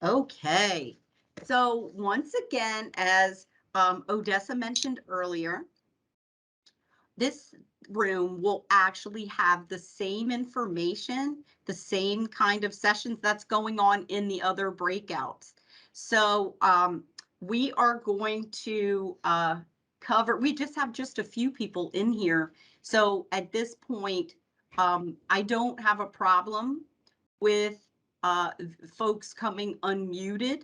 Okay. So once again, as Odessa mentioned earlier, this room will actually have the same information, the same kind of sessions that's going on in the other breakouts. So we are going to cover, we just have just a few people in here. So at this point, I don't have a problem with folks coming unmuted.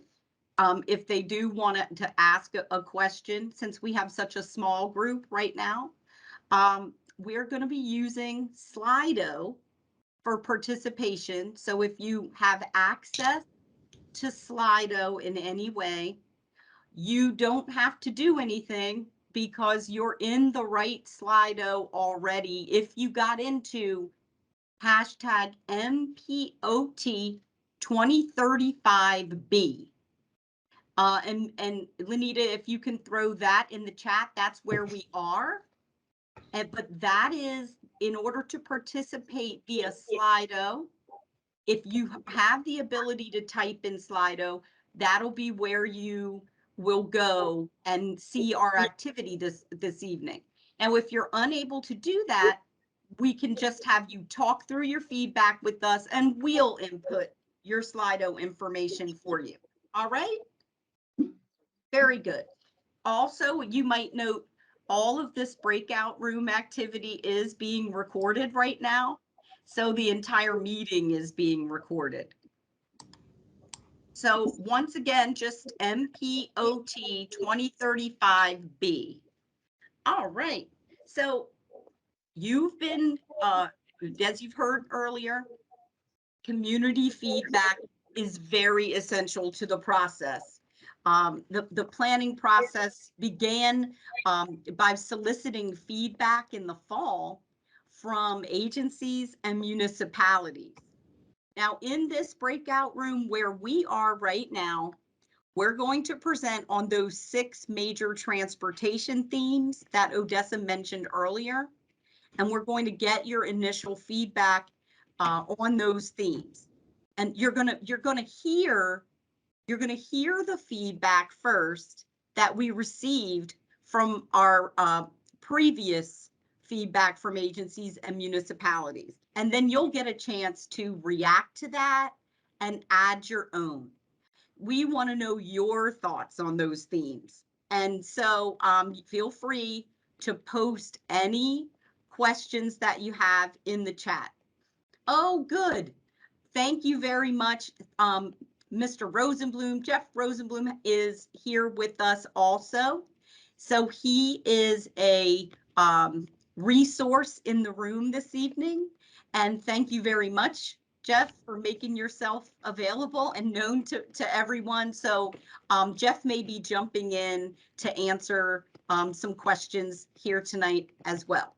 If they do want to ask a question, since we have such a small group right now, we're going to be using Slido for participation. So if you have access to Slido in any way, you don't have to do anything because you're in the right Slido already. If you got into hashtag MPOT 2035B. And Lenita, if you can throw that in the chat, that's where we are. But that is in order to participate via Slido. If you have the ability to type in Slido, that'll be where you will go and see our activity this evening. And if you're unable to do that, we can just have you talk through your feedback with us and we'll input your Slido information for you. All right? Very good. Also, you might note all of this breakout room activity is being recorded right now. So the entire meeting is being recorded. So once again, just MPOT 2035B. All right. So you've been, as you've heard earlier, community feedback is very essential to the process. The planning process began by soliciting feedback in the fall from agencies and municipalities. Now, in this breakout room where we are right now, we're going to present on those 6 major transportation themes that Odessa mentioned earlier, and we're going to get your initial feedback on those themes. And you're gonna hear the feedback first that we received from our previous feedback from agencies and municipalities. And then you'll get a chance to react to that and add your own. We want to know your thoughts on those themes. And so feel free to post any questions that you have in the chat. Oh, good. Thank you very much. Mr. Rosenblum, Jeff Rosenblum is here with us also. So he is a resource in the room this evening. And thank you very much, Jeff, for making yourself available and known to everyone. So Jeff may be jumping in to answer some questions here tonight as well.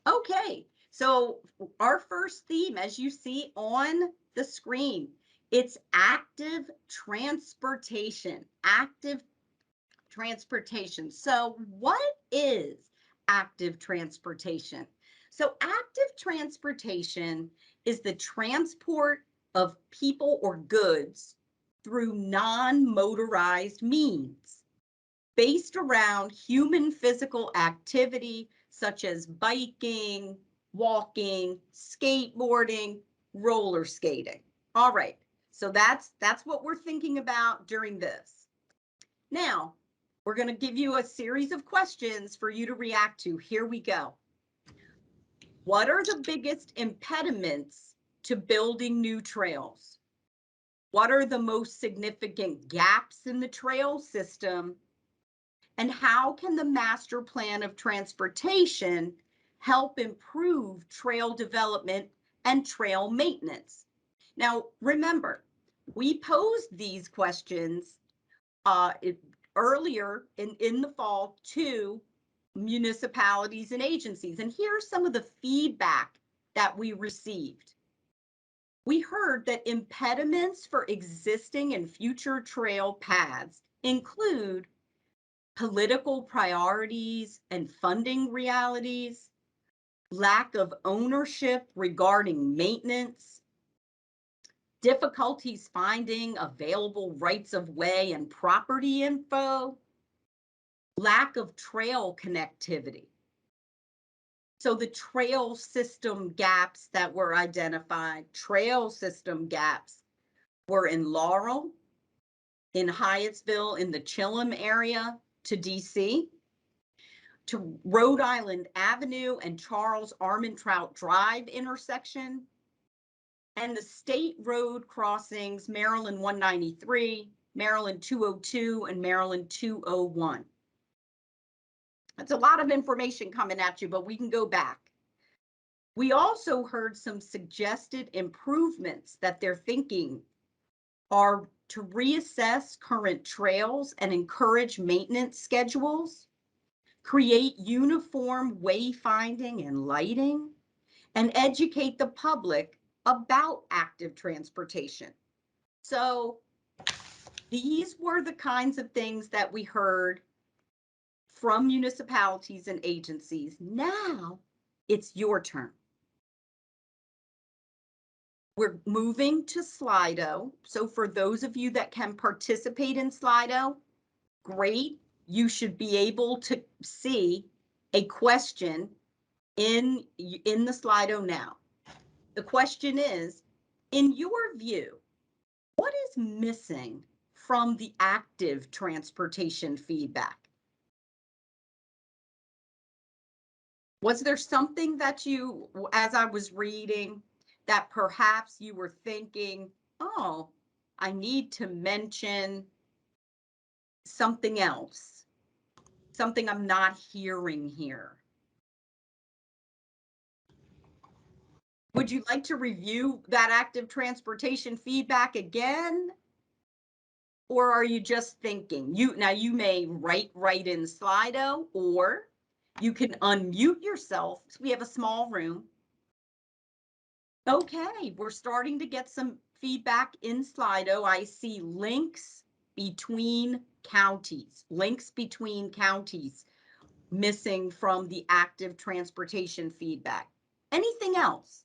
Okay, so our first theme, as you see on the screen, it's active transportation. Active transportation. So what is active transportation? So active transportation is the transport of people or goods through non-motorized means based around human physical activity such as biking, walking, skateboarding, roller skating. All right, so that's what we're thinking about during this. Now, we're going to give you a series of questions for you to react to. Here we go. What are the biggest impediments to building new trails? What are the most significant gaps in the trail system? And how can the master plan of transportation help improve trail development and trail maintenance? Now, remember, we posed these questions earlier in the fall to municipalities and agencies. And here's some of the feedback that we received. We heard that impediments for existing and future trail paths include political priorities and funding realities, lack of ownership regarding maintenance, difficulties finding available rights of way and property info, lack of trail connectivity. So the trail system gaps that were identified, trail system gaps were in Laurel, in Hyattsville, in the Chilham area to DC, to Rhode Island Avenue and Charles Armentrout Drive intersection, and the state road crossings, Maryland 193, Maryland 202, and Maryland 201. That's a lot of information coming at you, but we can go back. We also heard some suggested improvements that they're thinking are to reassess current trails and encourage maintenance schedules, create uniform wayfinding and lighting, and educate the public about active transportation. So these were the kinds of things that we heard from municipalities and agencies. Now it's your turn. We're moving to Slido. So for those of you that can participate in Slido, great. You should be able to see a question in the Slido now. The question is, in your view, what is missing from the active transportation feedback? Was there something that you, as I was reading, that perhaps you were thinking, oh, I need to mention something else, something I'm not hearing here? Would you like to review that active transportation feedback again? Or are you just thinking? Now you may write right in Slido, or you can unmute yourself. We have a small room. Okay, we're starting to get some feedback in Slido. I see links between counties missing from the active transportation feedback. Anything else?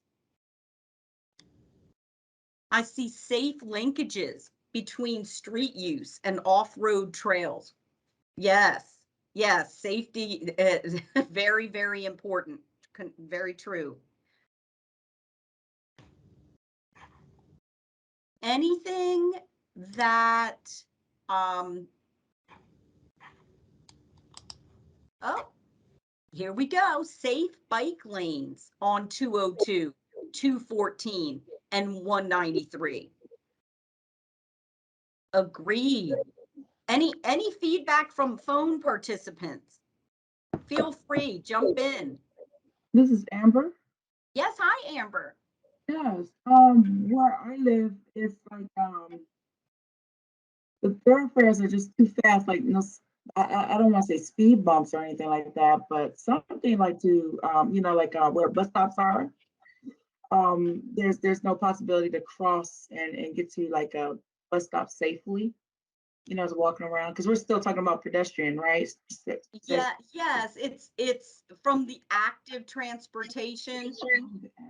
I see safe linkages between street use and off-road trails. Yes, yes, safety is very, very important. Very true. Anything that, oh, here we go. Safe bike lanes on 202, 214, and 193. Agreed. Any feedback from phone participants? Feel free, jump in. This is Amber. Yes, hi, Amber. Yes. Where I live, it's like the thoroughfares are just too fast. Like, I don't want to say speed bumps or anything like that, but something like to, like where bus stops are. There's no possibility to cross and get to like a bus stop safely. As walking around, because we're still talking about pedestrian, right? Yeah, yes, it's from the active transportation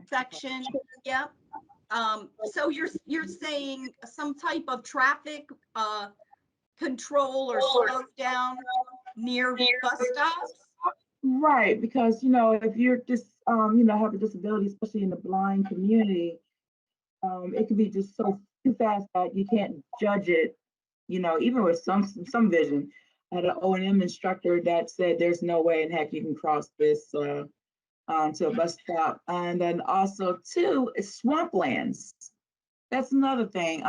section. Yep. So you're saying some type of traffic control or slowdown near bus stops? Right, because if you're just have a disability, especially in the blind community, it can be just so too fast that you can't judge it. Even with some vision. I had an O&M instructor that said there's no way in heck you can cross this to a bus stop. And then also too is swamplands. That's another thing.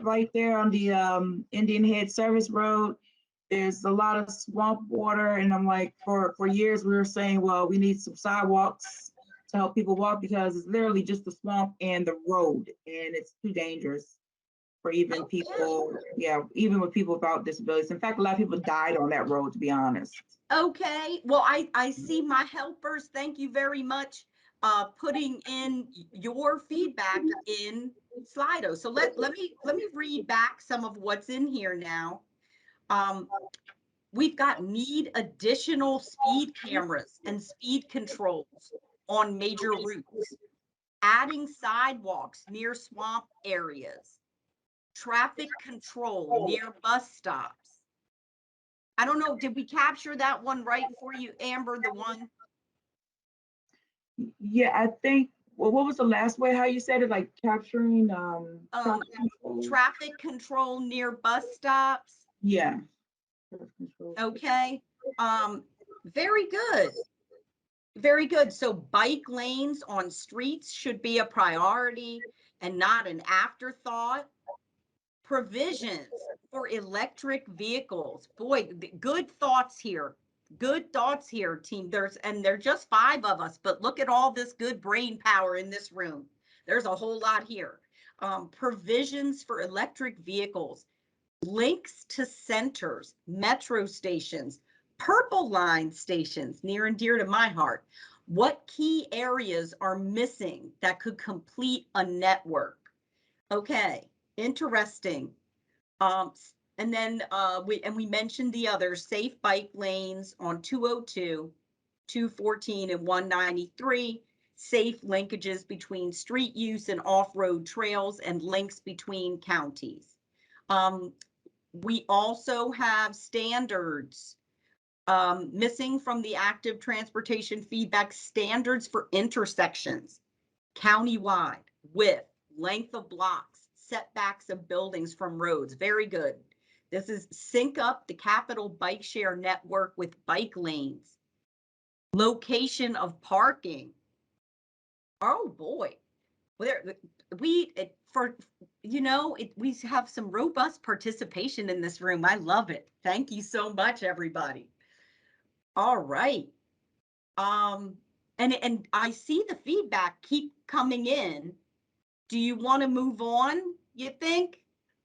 Right there on the Indian Head Service Road, there's a lot of swamp water, and I'm like, for years we were saying, well, we need some sidewalks to help people walk because it's literally just the swamp and the road, and it's too dangerous for even people, even with people without disabilities. In fact, a lot of people died on that road, to be honest. Okay, well, I see my helpers. Thank you very much putting in your feedback in Slido. So let me read back some of what's in here now. We've got need additional speed cameras and speed controls on major routes. adding sidewalks near swamp areas, traffic control near bus stops. I don't know, did we capture that one right for you, Amber, the one? Yeah, I think, well, what was the last way, how you said it, like capturing, traffic Um, control? traffic control near bus stops, Yeah. Traffic control. okay? Very good. Very good. So bike lanes on streets should be a priority and not an afterthought. Provisions for electric vehicles. Boy, good thoughts here. Good thoughts here, team. There're just 5 of us, but look at all this good brain power in this room. There's a whole lot here. Provisions for electric vehicles, links to centers, metro stations, Purple Line stations, near and dear to my heart. What key areas are missing that could complete a network? Okay, interesting. And then we mentioned the others, safe bike lanes on 202, 214, and 193, safe linkages between street use and off-road trails, and links between counties. We also have standards missing from the active transportation feedback, standards for intersections, countywide, width, length of blocks, setbacks of buildings from roads. Very good. This is sync up the capital bike share network with bike lanes, location of parking. Oh boy, we have some robust participation in this room. I love it. Thank you so much, everybody. All right. And I see the feedback keep coming in. Do you want to move on, you think?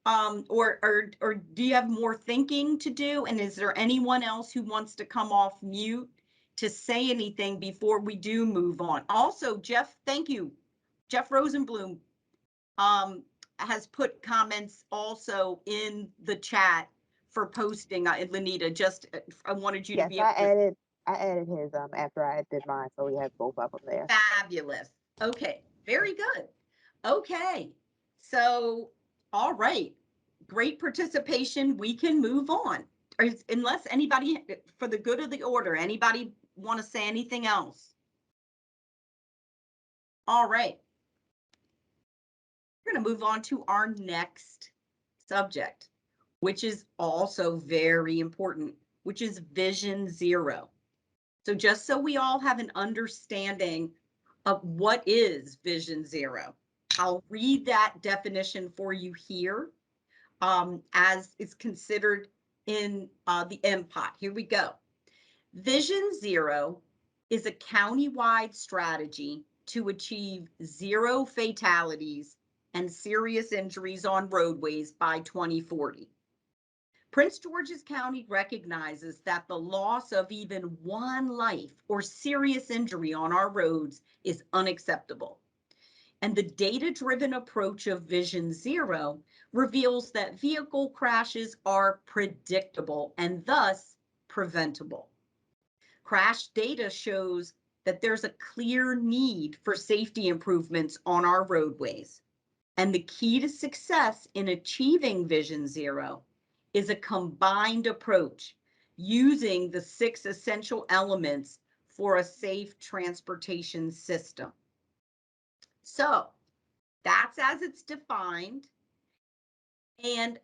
Or do you have more thinking to do? And is there anyone else who wants to come off mute to say anything before we do move on? Also, Jeff, thank you. Jeff Rosenblum has put comments also in the chat for posting. Lenita, just I wanted you to Yes, be able to. I added his after I did mine, so we have both of them there. Fabulous. Okay, very good. Okay, so, all right, great participation. We can move on. Unless anybody, for the good of the order, anybody want to say anything else? All right. We're going to move on to our next subject, which is also very important, which is Vision Zero. So just so we all have an understanding of what is Vision Zero, I'll read that definition for you here as is considered in the MPOT. Here we go. Vision Zero is a countywide strategy to achieve 0 fatalities and serious injuries on roadways by 2040. Prince George's County recognizes that the loss of even one life or serious injury on our roads is unacceptable. And the data-driven approach of Vision Zero reveals that vehicle crashes are predictable and thus preventable. Crash data shows that there's a clear need for safety improvements on our roadways. And the key to success in achieving Vision Zero is a combined approach using the 6 essential elements for a safe transportation system. So that's as it's defined. And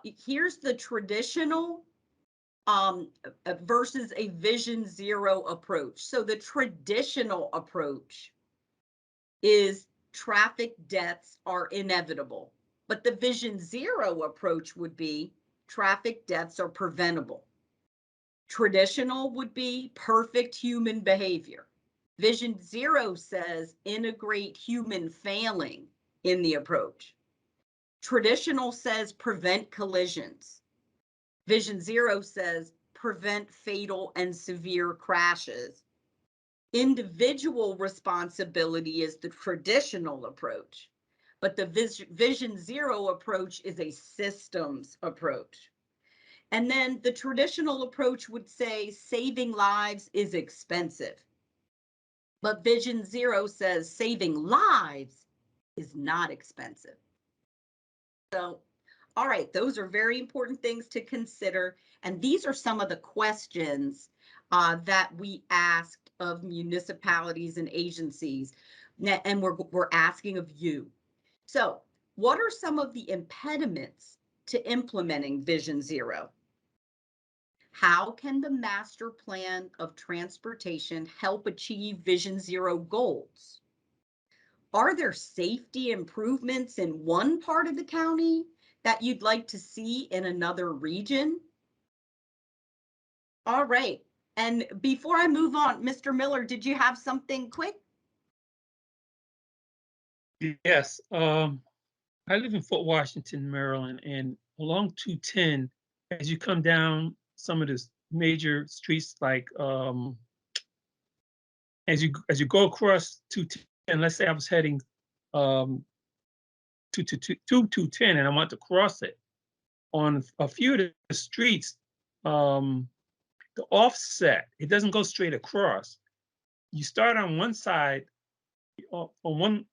here's the traditional versus a Vision Zero approach. So the traditional approach is traffic deaths are inevitable, but the Vision Zero approach would be traffic deaths are preventable. Traditional would be perfect human behavior. Vision Zero says integrate human failing in the approach. Traditional says prevent collisions. Vision Zero says prevent fatal and severe crashes. Individual responsibility is the traditional approach, but the Vision Zero approach is a systems approach. And then the traditional approach would say saving lives is expensive. But Vision Zero says saving lives is not expensive. So, all right, those are very important things to consider. And these are some of the questions that we asked of municipalities and agencies, and we're asking of you. So, what are some of the impediments to implementing Vision Zero? How can the master plan of transportation help achieve Vision Zero goals? Are there safety improvements in one part of the county that you'd like to see in another region? All right. And before I move on, Mr. Miller, did you have something quick? Yes, I live in Fort Washington, Maryland, and along 210, as you come down some of the major streets, like as you go across 210, let's say I was heading um, to 210, and I want to cross it. On a few of the streets, the offset, it doesn't go straight across. You start on one side, on one,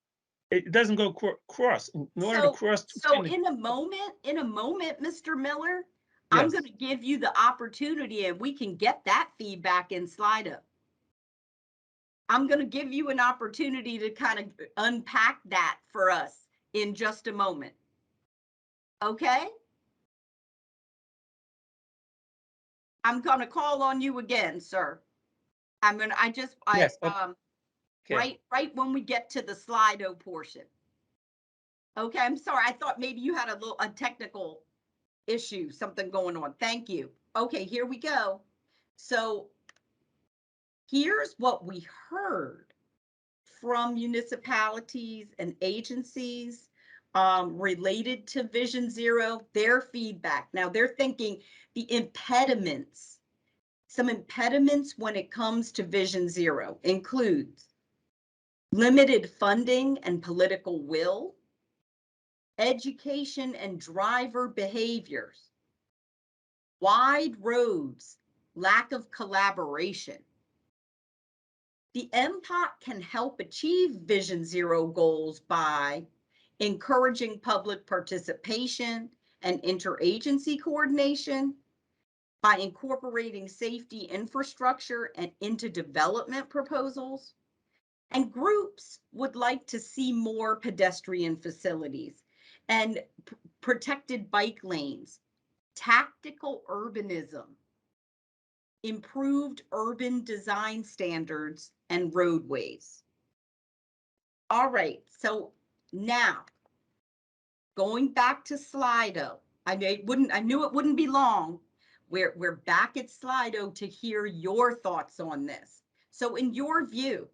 it doesn't go across. In order to cross So 210, in a moment, Mr. Miller, I'm going yes. to give you the opportunity and we can get that feedback in Slido. I'm going to give you an opportunity to kind of unpack that for us in just a moment. Okay? I'm going to call on you again, sir. Yes, okay. Right when we get to the Slido portion. Okay, I'm sorry. I thought maybe you had a technical issue, something going on. Thank you. Okay, here we go. So here's what we heard from municipalities and agencies related to Vision Zero, their feedback. Now they're thinking the impediments, some impediments when it comes to Vision Zero includes limited funding and political will, education and driver behaviors, wide roads, lack of collaboration. The MPOC can help achieve Vision Zero goals by encouraging public participation and interagency coordination, by incorporating safety infrastructure and into development proposals. And groups would like to see more pedestrian facilities and protected bike lanes, tactical urbanism, improved urban design standards, and roadways. All right, so now going back to Slido, I knew it wouldn't be long. We're back at Slido to hear your thoughts on this. So in your view,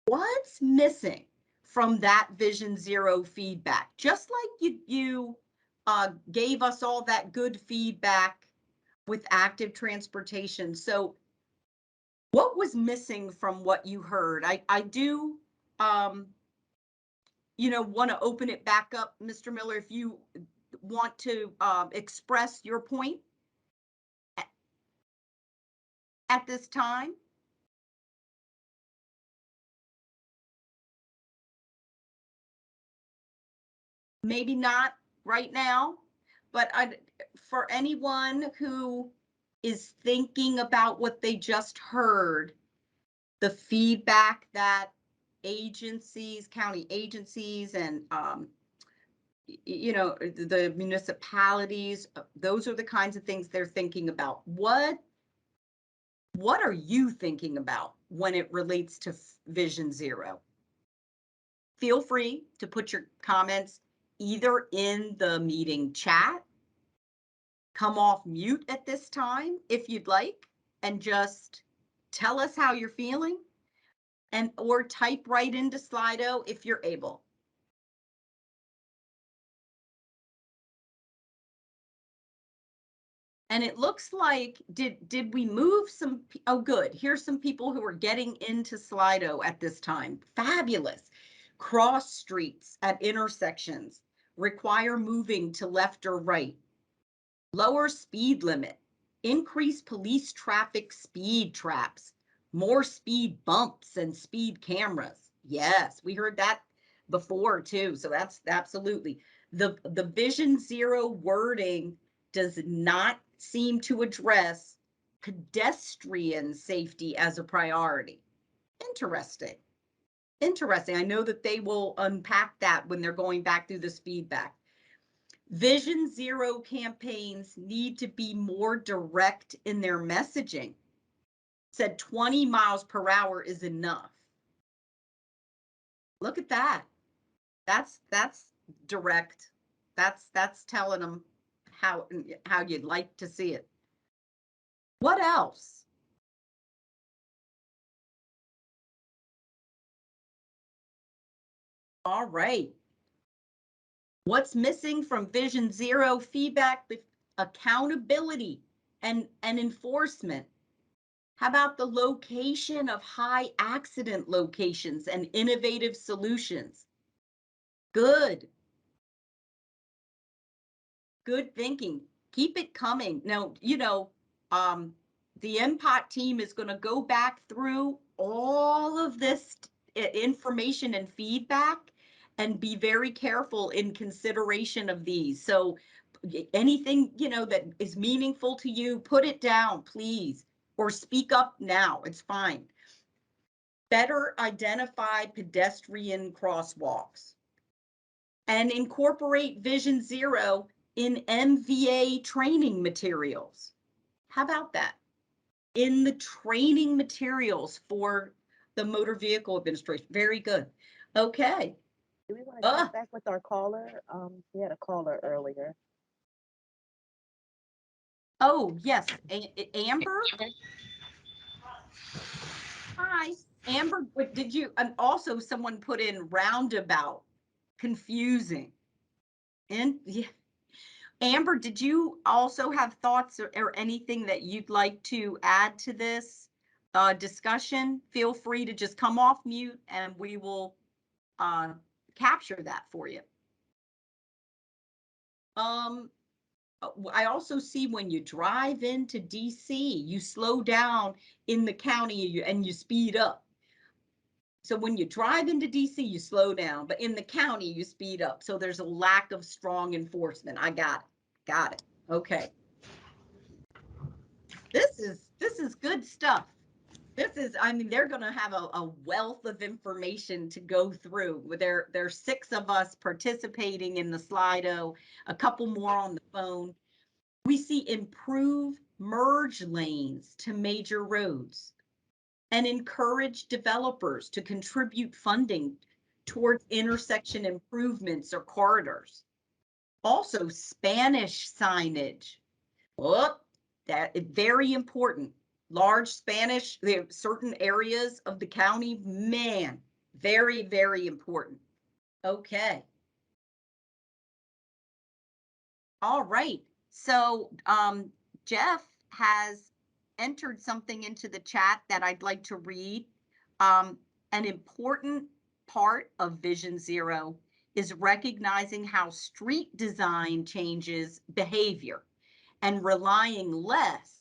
what's missing from that Vision Zero feedback? Just like you gave us all that good feedback with active transportation. So what was missing from what you heard? I do, want to open it back up, Mr. Miller, if you want to express your point at this time. Maybe not right now, but for anyone who is thinking about what they just heard, the feedback that agencies, county agencies, and the municipalities, those are the kinds of things they're thinking about. What are you thinking about when it relates to Vision Zero? Feel free to put your comments either in the meeting chat, come off mute at this time if you'd like, and just tell us how you're feeling, or type right into Slido if you're able. And it looks like, did we move some? Oh, good. Here's some people who are getting into Slido at this time. Fabulous. Cross streets at intersections require moving to left or right. Lower speed limit, increase police traffic speed traps, More speed bumps and speed cameras. Yes, we heard that before too. So that's absolutely. The Vision Zero wording does not seem to address pedestrian safety as a priority. Interesting. Interesting. I know that they will unpack that when they're going back through this feedback. Vision Zero campaigns need to be more direct in their messaging. Said 20 miles per hour is enough. Look at that. That's direct. That's telling them how you'd like to see it. What else? All right. What's missing from Vision Zero feedback? Accountability and enforcement. How about the location of high accident locations and innovative solutions? Good. Good thinking. Keep it coming. Now, the MPOT team is going to go back through all of this information and feedback and be very careful in consideration of these. So anything, that is meaningful to you, put it down, please, or speak up now. It's fine. Better identify pedestrian crosswalks and incorporate Vision Zero in MVA training materials. How about that? In the training materials for the Motor Vehicle Administration. Very good. Okay. Do we want to check back with our caller? We had a caller earlier. Oh, yes. Amber? Hi. Amber, did you, and also someone put in roundabout, confusing. And yeah. Amber, did you also have thoughts or anything that you'd like to add to this discussion? Feel free to just come off mute and we will capture that for you. I also see when you drive into DC, you slow down in the county and you speed up. So when you drive into DC, you slow down, but in the county, you speed up. So there's a lack of strong enforcement. I got it. Got it. Okay. This is good stuff. I mean, they're going to have a wealth of information to go through. There's 6 of us participating in the Slido, a couple more on the phone. We see improve merge lanes to major roads and encourage developers to contribute funding towards intersection improvements or corridors. Also, Spanish signage. Oh, that is very important. Large Spanish, there are certain areas of the county, man, very, very important. Okay. All right. So Jeff has entered something into the chat that I'd like to read. An important part of Vision Zero is recognizing how street design changes behavior and relying less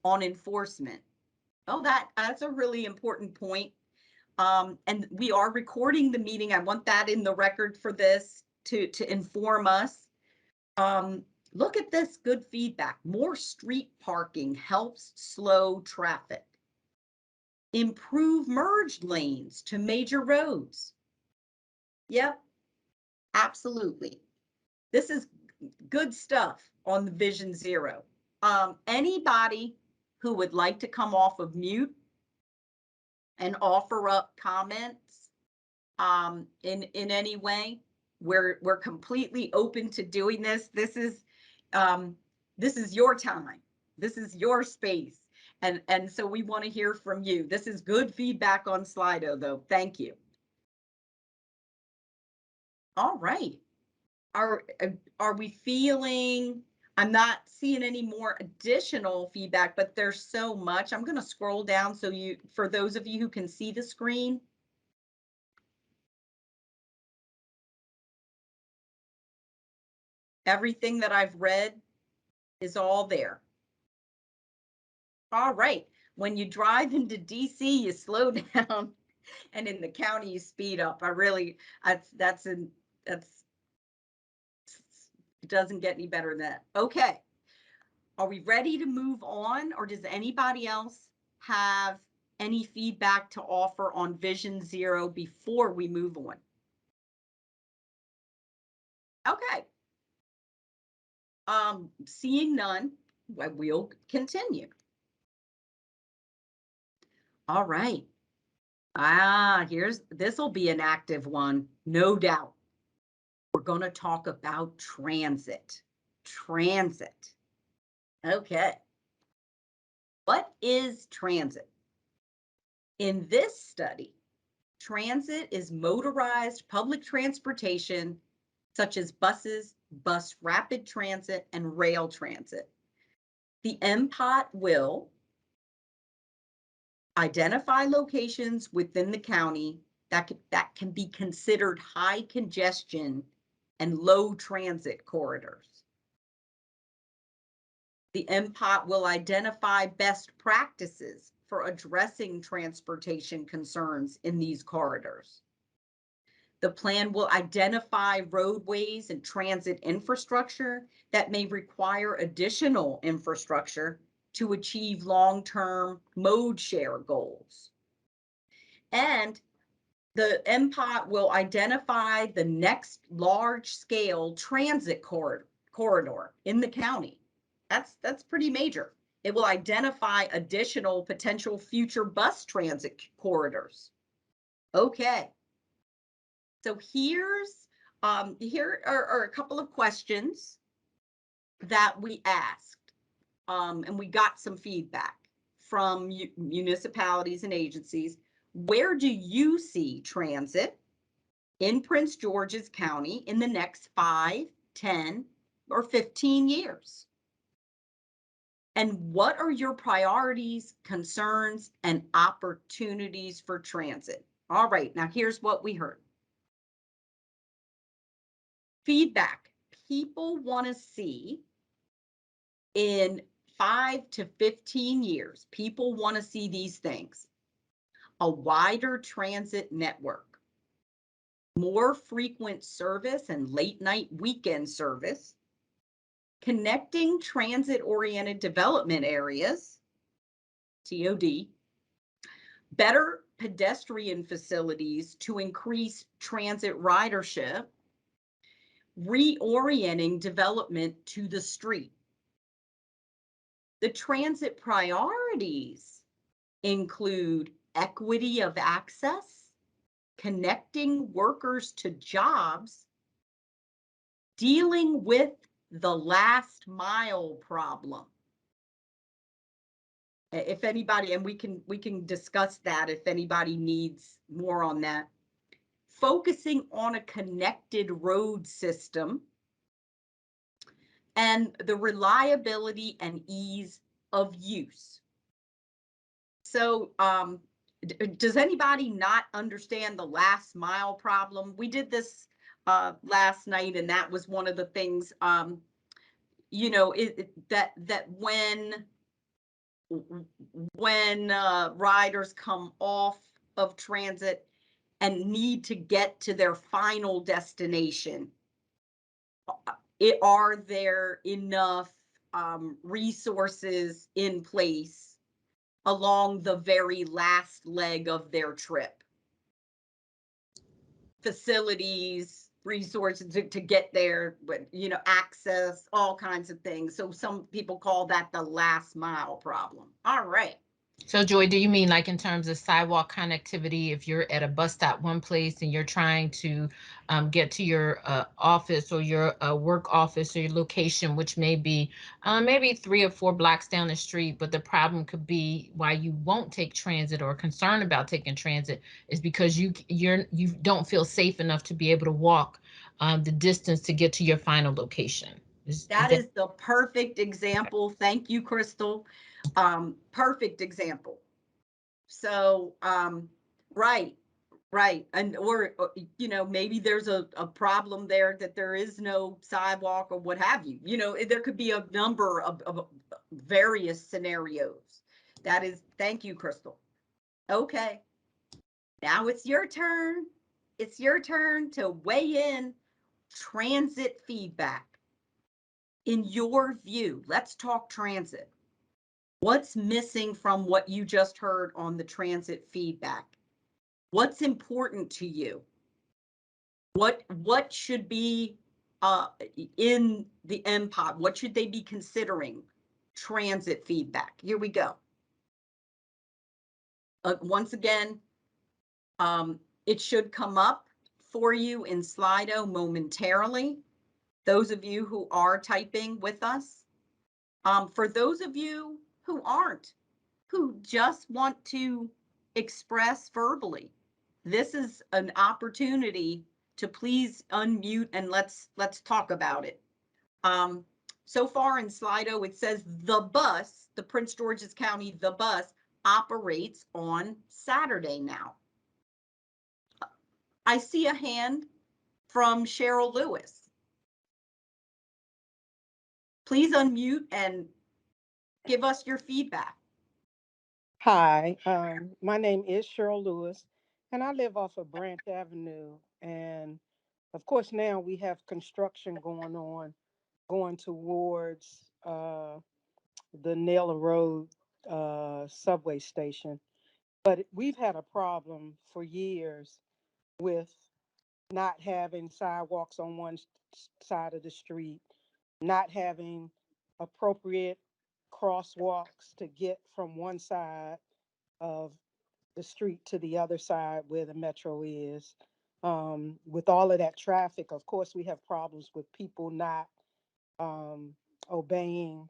on enforcement. Oh, that's a really important point. And we are recording the meeting. I want that in the record for this to inform us. Look at this good feedback. More street parking helps slow traffic. Improve merged lanes to major roads. Yep, absolutely. This is good stuff on the Vision Zero. Anybody who would like to come off of mute and offer up comments in any way, we're completely open to doing this. This is your time. This is your space. And so we want to hear from you. This is good feedback on Slido though. Thank you. All right. Are we feeling, I'm not seeing any more additional feedback, but there's so much. I'm going to scroll down so for those of you who can see the screen. Everything that I've read is all there. All right. when you drive into DC, you slow down, and in the county, you speed up. That's it doesn't get any better than that. Okay. Are we ready to move on, or does anybody else have any feedback to offer on Vision Zero before we move on? Okay. Seeing none, we'll continue. All right. This will be an active one, no doubt. We're going to talk about transit. Transit. Okay. What is transit? In this study, transit is motorized public transportation, such as buses, bus rapid transit, and rail transit. The MPOT will identify locations within the county that can be considered high congestion and low transit corridors. The MPOT will identify best practices for addressing transportation concerns in these corridors. The plan will identify roadways and transit infrastructure that may require additional infrastructure to achieve long-term mode share goals. And the MPOT will identify the next large-scale transit corridor in the county. That's pretty major. It will identify additional potential future bus transit corridors. Okay. So here are a couple of questions that we asked, and we got some feedback from municipalities and agencies. Where do you see transit in Prince George's County in the next 5, 10, or 15 years? And what are your priorities, concerns, and opportunities for transit? All right, now here's what we heard. Feedback. People want to see in 5 to 15 years, people want to see these things: a wider transit network, more frequent service and late night weekend service, connecting transit-oriented development areas, TOD, better pedestrian facilities to increase transit ridership, reorienting development to the street. The transit priorities include equity of access, connecting workers to jobs, dealing with the last mile problem. If anybody, and we can discuss that if anybody needs more on that. Focusing on a connected road system and the reliability and ease of use. So does anybody not understand the last mile problem? We did this last night, and that was one of the things, you know, that when riders come off of transit and need to get to their final destination, are there enough resources in place along the very last leg of their trip? Facilities, resources to get there, but you know, access, all kinds of things. So some people call that the last mile problem. All right. So Joy, do you mean like in terms of sidewalk connectivity, if you're at a bus stop one place and you're trying to get to your office or your work office or your location, which may be maybe 3 or 4 blocks down the street, but the problem could be why you won't take transit or concerned about taking transit is because you don't feel safe enough to be able to walk the distance to get to your final location. That is the perfect example. Thank you, Crystal. Perfect example. So, right. And, or, you know, maybe there's a problem there that there is no sidewalk or what have you. You know, there could be a number of various scenarios. Thank you, Crystal. Okay, now it's your turn. It's your turn to weigh in transit feedback. In your view, let's talk transit. What's missing from what you just heard on the transit feedback? What's important to you? What should be in the MPOD? What should they be considering? Transit feedback. Here we go. Once again, it should come up for you in Slido momentarily. Those of you who are typing with us. For those of you who aren't, who just want to express verbally, this is an opportunity to please unmute and let's talk about it. So far in Slido, it says the bus, the Prince George's County, the bus operates on Saturday now. I see a hand from Cheryl Lewis. Please unmute and give us your feedback. Hi, my name is Cheryl Lewis, and I live off of Branch Avenue. And of course, now we have construction going on, going towards the Naylor Road subway station. But we've had a problem for years with not having sidewalks on one side of the street, not having appropriate crosswalks to get from one side of the street to the other side where the metro is. With all of that traffic, of course, we have problems with people not obeying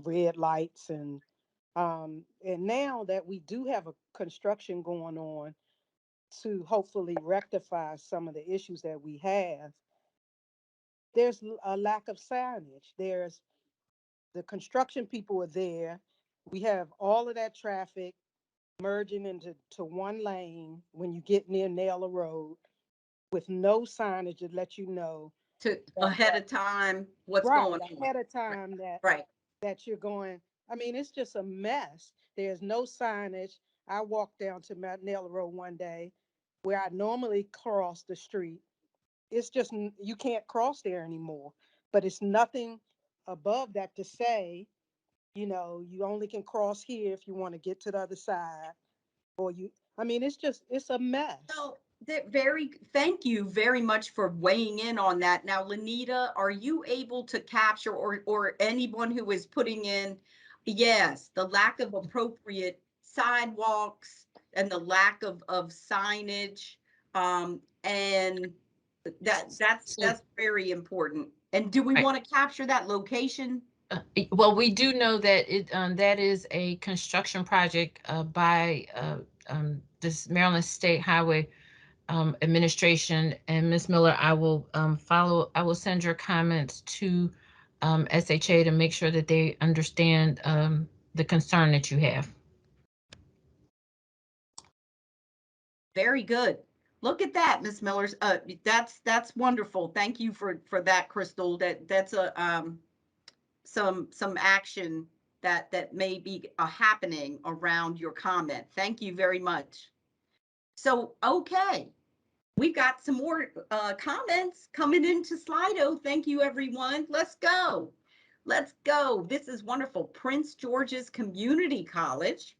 red lights, and now that we do have a construction going on to hopefully rectify some of the issues that we have, there's a lack of signage. There's the construction people are there. We have all of that traffic merging into one lane when you get near Naylor Road with no signage to let you know Ahead of time what's right going on. ahead of time Right. that you're going. I mean, it's just a mess. There's no signage. I walked down to Naylor Road one day where I normally cross the street. It's just you can't cross there anymore. But it's nothing above that to say, you only can cross here if you want to get to the other side. Or I mean, it's a mess. So thank you very much for weighing in on that. Now, Lenita, are you able to capture or anyone who is putting in, yes, the lack of appropriate sidewalks and the lack of signage, and that's very important. And do we Right. want to capture that location? Well, we do know that that is a construction project by this Maryland State Highway Administration. And Ms. Miller, I will send your comments to SHA to make sure that they understand the concern that you have. Very good. Look at that, Ms. Miller's. That's wonderful. Thank you for that, Crystal. That's a some action that may be happening around your comment. Thank you very much. So, okay, we've got some more comments coming into Slido. Thank you, everyone. Let's go. Let's go. This is wonderful. Prince George's Community College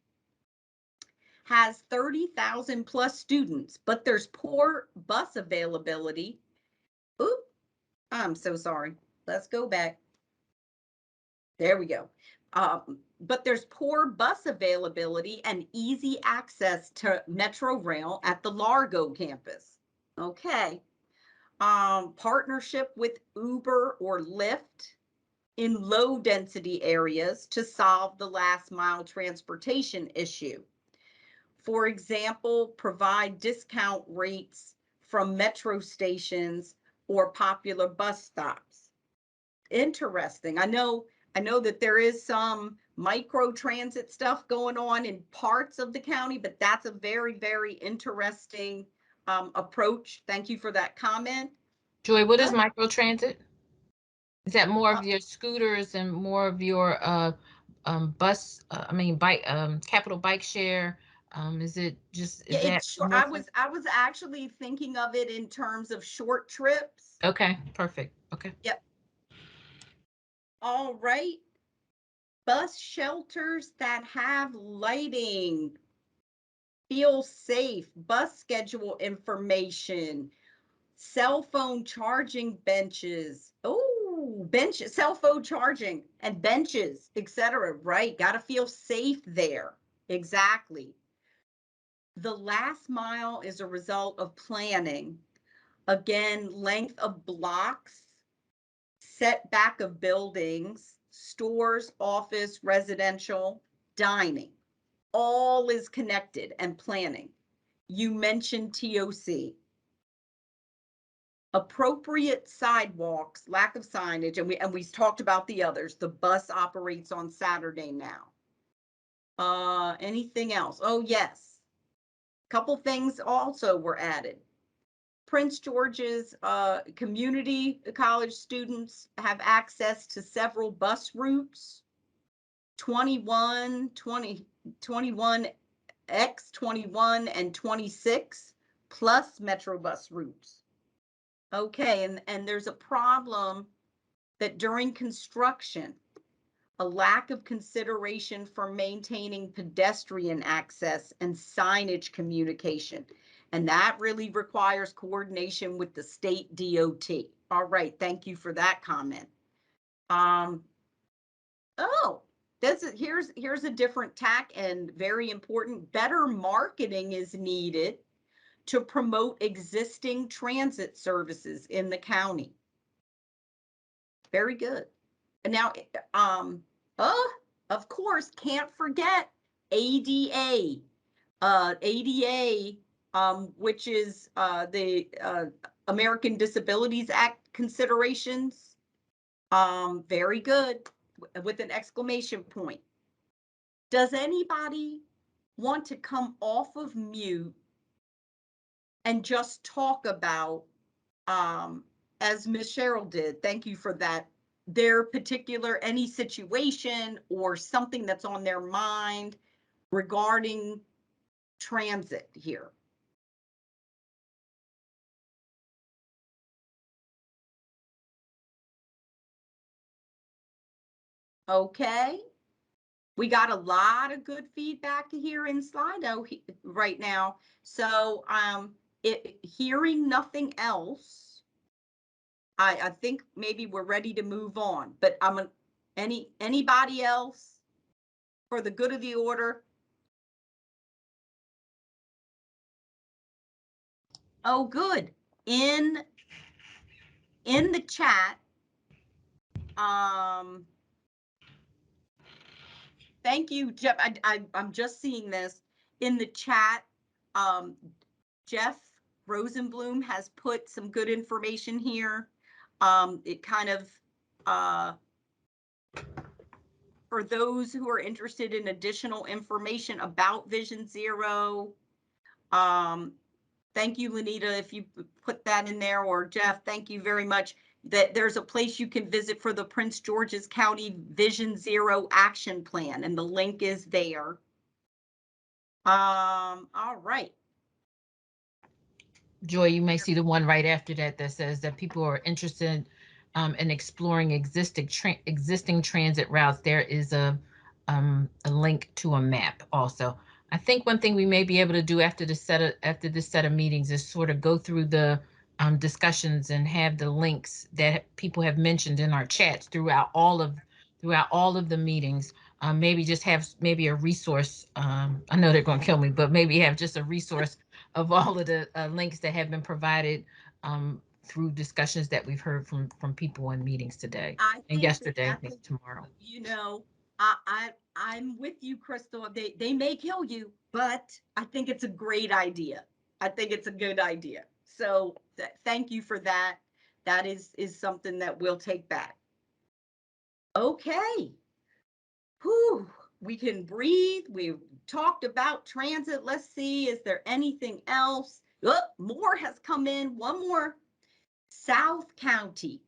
has 30,000 plus students, but there's poor bus availability. Oop, I'm so sorry. Let's go back. There we go. But there's poor bus availability and easy access to Metro Rail at the Largo campus. Okay. Partnership with Uber or Lyft in low density areas to solve the last mile transportation issue. For example, provide discount rates from metro stations or popular bus stops. Interesting. I know that there is some micro transit stuff going on in parts of the county, but that's a very, very interesting approach. Thank you for that comment. Joy, what is microtransit? Is that more of your scooters and more of your bike, Capital Bike Share? Is it just, Yeah, is that it's short. more? I was actually thinking of it in terms of short trips. Okay, perfect. Okay. Yep. All right. Bus shelters that have lighting. Feel safe. Bus schedule information. Cell phone charging benches. Oh, benches, cell phone charging and benches, etc. Right. Got to feel safe there. Exactly. The last mile is a result of planning. Again, length of blocks, setback of buildings, stores, office, residential, dining. All is connected and planning. You mentioned TOC. Appropriate sidewalks, lack of signage, and we talked about the others. The bus operates on Saturday now. Anything else? Oh, yes. Couple things also were added. Prince George's community college students have access to several bus routes. 21, 20, 21 X, 21, and 26, plus Metro bus routes. Okay, and there's a problem that during construction, a lack of consideration for maintaining pedestrian access and signage communication. And that really requires coordination with the state DOT. All right, thank you for that comment. Oh, here's a different tack and very important. Better marketing is needed to promote existing transit services in the county. Very good. And now, of course, can't forget ADA. ADA, which is the American Disabilities Act considerations. Very good, with an exclamation point. Does anybody want to come off of mute and just talk about, as Ms. Cheryl did, thank you for that, their particular, any situation or something that's on their mind regarding transit here? Okay. We got a lot of good feedback here in Slido right now. So hearing nothing else, I think maybe we're ready to move on, but anybody else for the good of the order? Oh, good. In the chat, thank you, Jeff. I'm just seeing this in the chat. Jeff Rosenblum has put some good information here. It kind of, for those who are interested in additional information about Vision Zero, thank you, Lenita, if you put that in there, or Jeff, thank you very much. That there's a place you can visit for the Prince George's County Vision Zero Action Plan, and the link is there. All right. Joy, you may see the one right after that that says that people are interested in exploring existing transit routes. There is a link to a map also. I think one thing we may be able to do after this set of meetings is sort of go through the discussions and have the links that people have mentioned in our chats throughout all of the meetings. Maybe just have maybe a resource. I know they're going to kill me, but maybe have just a resource of all of the links that have been provided through discussions that we've heard from people in meetings today and yesterday, I think tomorrow. You know, I'm with you, Crystal. They may kill you, but I think it's a great idea. I think it's a good idea. So thank you for that. That is something that we'll take back. Okay. Whew, we can breathe. We've talked about transit. Let's see, is there anything else? Oh, more has come in. One more. South County.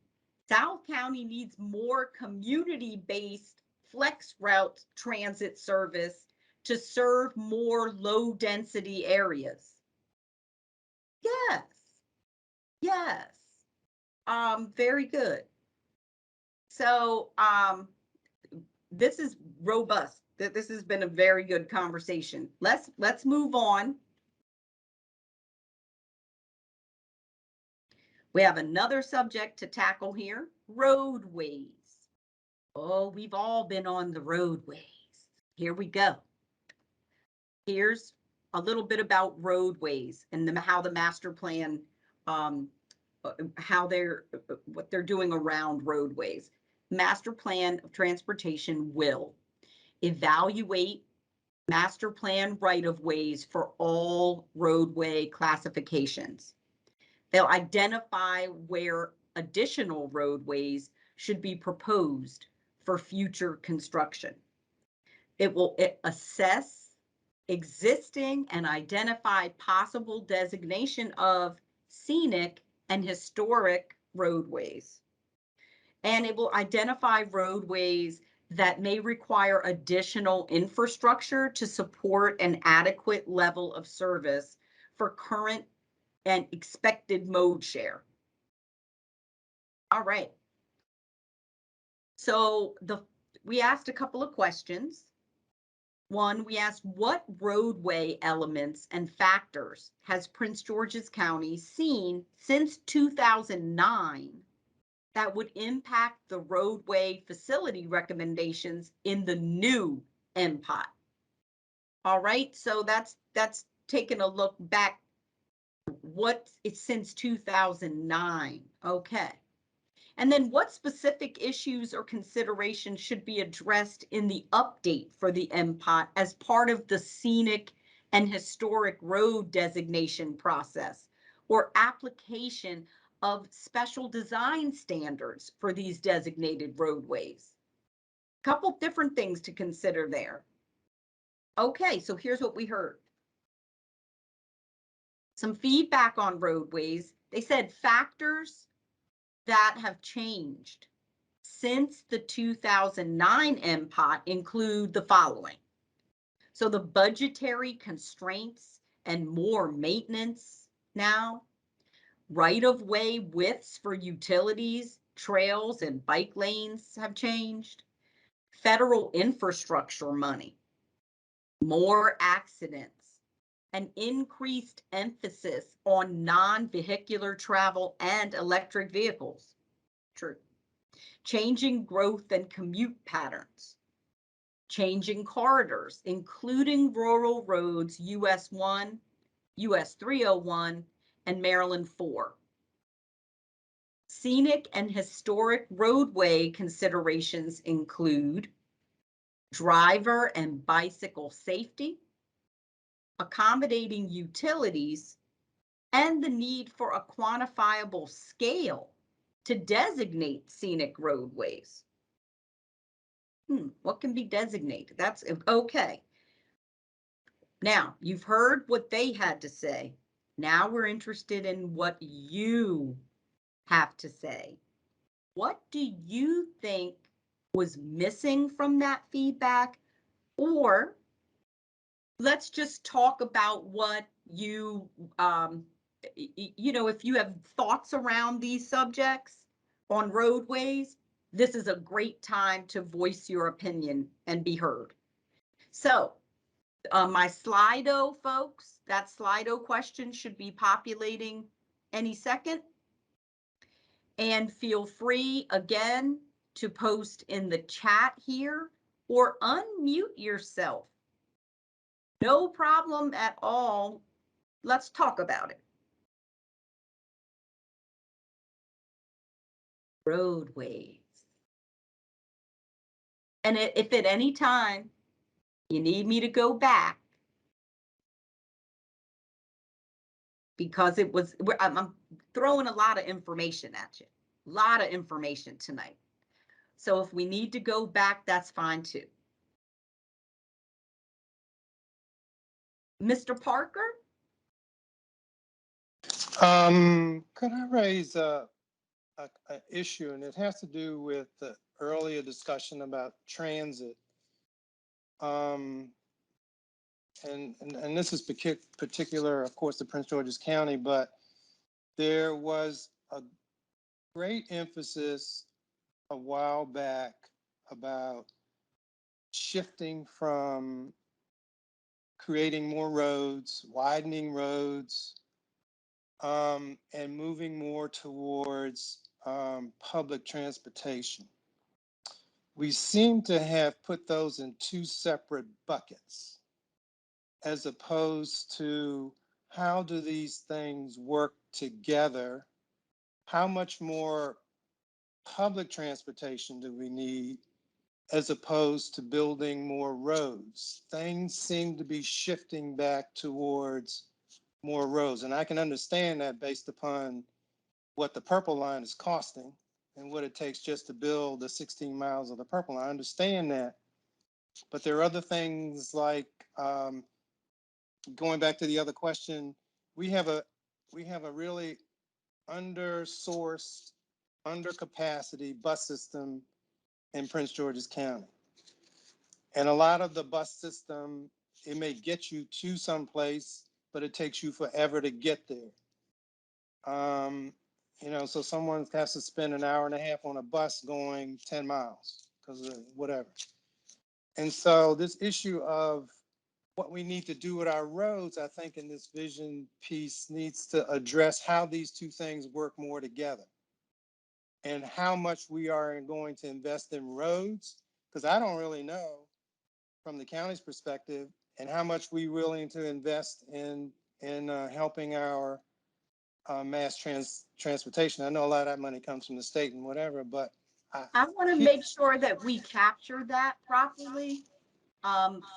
South County needs more community-based flex route transit service to serve more low density areas? Yes. Yes. Very good. So, this is robust. This has been a very good conversation. Let's move on. We have another subject to tackle here, roadways. Oh, we've all been on the roadways. Here we go. Here's a little bit about roadways and how the master plan, what they're doing around roadways. Master plan of transportation will evaluate master plan right-of-ways for all roadway classifications. They'll identify where additional roadways should be proposed for future construction. It will assess existing and identify possible designation of scenic and historic roadways. And it will identify roadways that may require additional infrastructure to support an adequate level of service for current and expected mode share. All right. So we asked a couple of questions. One, we asked what roadway elements and factors has Prince George's County seen since 2009 that would impact the roadway facility recommendations in the new MPOT? All right, so that's taking a look back. What it's since 2009. Okay. And then what specific issues or considerations should be addressed in the update for the MPOT as part of the scenic and historic road designation process or application of special design standards for these designated roadways? Couple different things to consider there. Okay, so here's what we heard. Some feedback on roadways. They said factors that have changed since the 2009 MPOT include the following. So the budgetary constraints and more maintenance now, right-of-way widths for utilities, trails, and bike lanes have changed, federal infrastructure money, more accidents, an increased emphasis on non-vehicular travel and electric vehicles. True. Changing growth and commute patterns, changing corridors, including rural roads US 1, US 301, and Maryland 4. Scenic and historic roadway considerations include driver and bicycle safety, accommodating utilities, and the need for a quantifiable scale to designate scenic roadways. What can be designated? That's okay. Now, you've heard what they had to say. Now we're interested in what you have to say. What do you think was missing from that feedback? Or let's just talk about what you, if you have thoughts around these subjects on roadways, this is a great time to voice your opinion and be heard. So my Slido, folks, that Slido question should be populating any second. And feel free again to post in the chat here or unmute yourself. No problem at all. Let's talk about it. Roadways. And if at any time you need me to go back, because I'm throwing a lot of information at you, a lot of information tonight. So if we need to go back, that's fine too. Mr. Parker? Could I raise a issue, and it has to do with earlier discussion about transit. And this is particular, of course, to Prince George's County, but there was a great emphasis a while back about shifting from creating more roads, widening roads, and moving more towards public transportation. We seem to have put those in two separate buckets, as opposed to how do these things work together? How much more public transportation do we need as opposed to building more roads? Things seem to be shifting back towards more roads. And I can understand that based upon what the Purple Line is costing and what it takes just to build the 16 miles of the Purple Line. I understand that. But there are other things like, going back to the other question, we have a really under-sourced, under-capacity bus system in Prince George's County. And a lot of the bus system, it may get you to someplace, but it takes you forever to get there. So someone has to spend an hour and a half on a bus going 10 miles because of whatever. And so this issue of what we need to do with our roads, I think in this vision piece needs to address how these two things work more together and how much we are going to invest in roads, because I don't really know from the county's perspective, and how much we willing to invest in helping our mass transportation. I know a lot of that money comes from the state and whatever, but I want to make sure that we capture that properly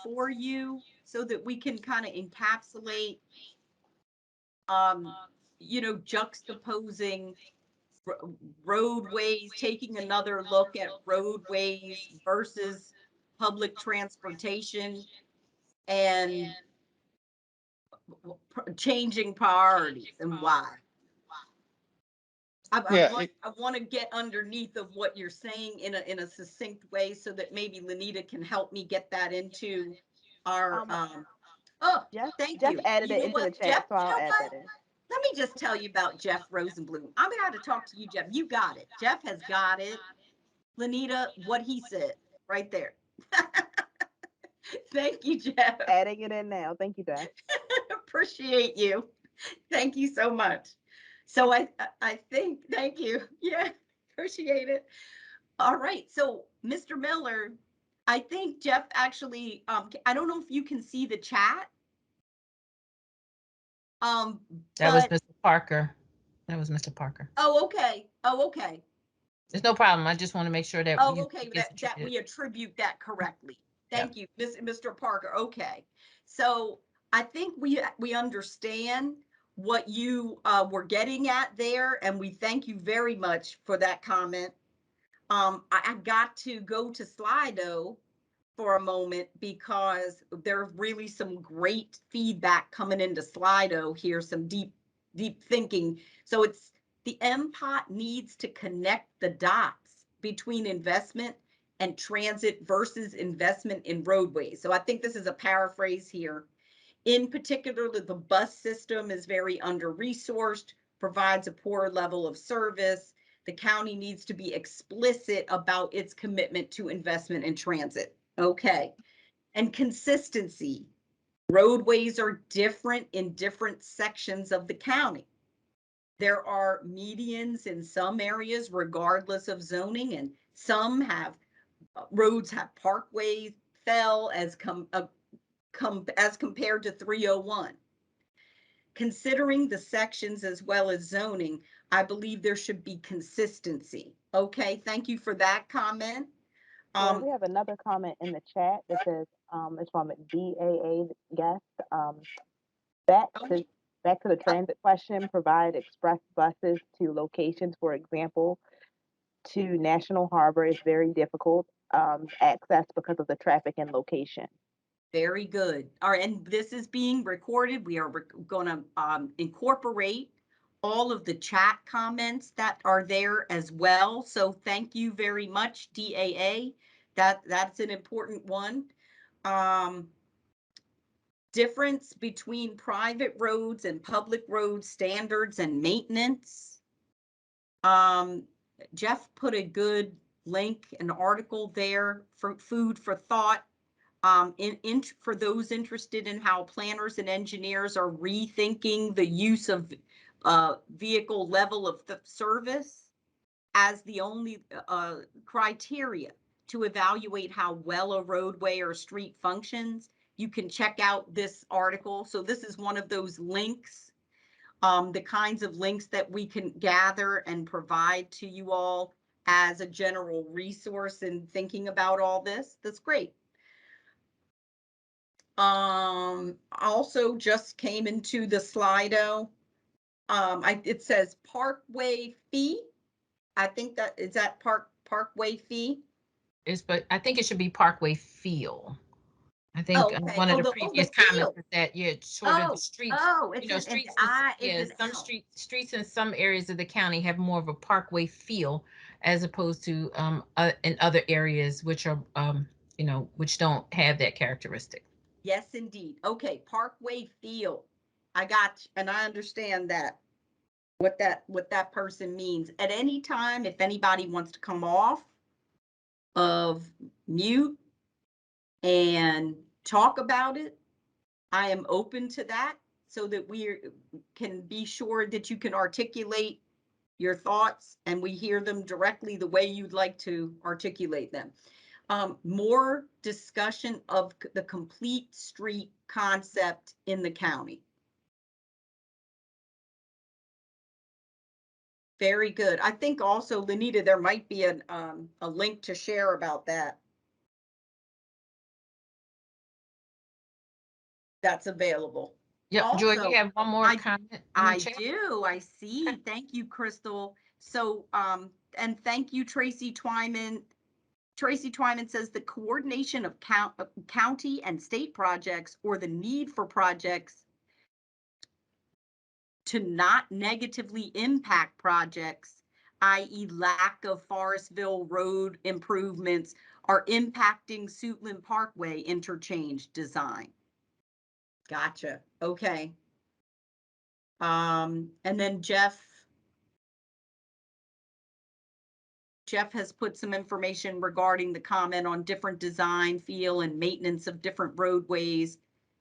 for you so that we can kind of encapsulate, juxtaposing roadways, taking another look at roadways versus public transportation and changing priorities and why. I want to get underneath of what you're saying in a succinct way so that maybe Lenita can help me get that into our, thank Jeff you. added You it know into the what, chat, Jeff, so you I'll know add what? that in. Let me just tell you about Jeff Rosenblum. I'm gonna have to talk to you, Jeff. You got it. Jeff has got it. Lenita, what he said right there. Thank you, Jeff. Adding it in now. Thank you, Jeff. Appreciate you. Thank you so much. So I think, thank you. Yeah, appreciate it. All right. So Mr. Miller, I think Jeff actually, I don't know if you can see the chat. That was But, Mr. Parker. That was Mr. Parker. oh, okay. Oh, okay. There's no problem. I just want to make sure that Oh, you okay, gets that attributed. we attribute that correctly. Yeah. Thank you, Mr. Parker. Okay. So I think we understand what you were getting at there, and we thank you very much for that comment. I got to go to Slido for a moment because there's really some great feedback coming into Slido here, some deep thinking. So it's the MPOT needs to connect the dots between investment and transit versus investment in roadways. So I think this is a paraphrase here. In particular, the bus system is very under-resourced, provides a poor level of service. The county needs to be explicit about its commitment to investment in transit. Okay. And consistency. Roadways are different in different sections of the county. There are medians in some areas, regardless of zoning, and some have roads have parkways fell as compared to 301. Considering the sections as well as zoning, I believe there should be consistency. Okay, thank you for that comment. We have another comment in the chat that says, it's from DAA guest. Back to the transit question, provide express buses to locations, for example, to National Harbor is very difficult access because of the traffic and location. Very good. All right, and this is being recorded. We are going to incorporate all of the chat comments that are there as well. So thank you very much, DAA. That's an important one. Difference between private roads and public road standards and maintenance. Jeff put a good link, an article there for food for thought. For those interested in how planners and engineers are rethinking the use of vehicle level of service as the only criteria to evaluate how well a roadway or street functions. You can check out this article. So this is one of those links, the kinds of links that we can gather and provide to you all as a general resource in thinking about all this. That's great. Also just came into the Slido. It says Parkway fee. I think that is that Parkway fee. But I think it should be Parkway feel. I think Okay. one of the the previous feel. comments is that, yeah, sort of the streets, It's you know, an streets, I, yeah, it's an some L. streets in some areas of the county have more of a parkway feel as opposed to in other areas which are you know, which don't have that characteristic. Yes, indeed. Okay, Parkway feel. I got you, and I understand that. What that person means. At any time, if anybody wants to come off of mute and talk about it, I am open to that so that we can be sure that you can articulate your thoughts and we hear them directly the way you'd like to articulate them. More discussion of the complete street concept in the county. Very good. I think also, Lenita, there might be a link to share about that. That's available. Yep, Joy, we Also, have one more comment in the I chat. do. I see. Okay. Thank you, Crystal. So, and thank you, Tracy Twyman. Tracy Twyman says the coordination of county and state projects or the need for projects to not negatively impact projects, i.e. lack of Forestville Road improvements, are impacting Suitland Parkway interchange design. Gotcha. Okay. And then Jeff has put some information regarding the comment on different design, feel, and maintenance of different roadways.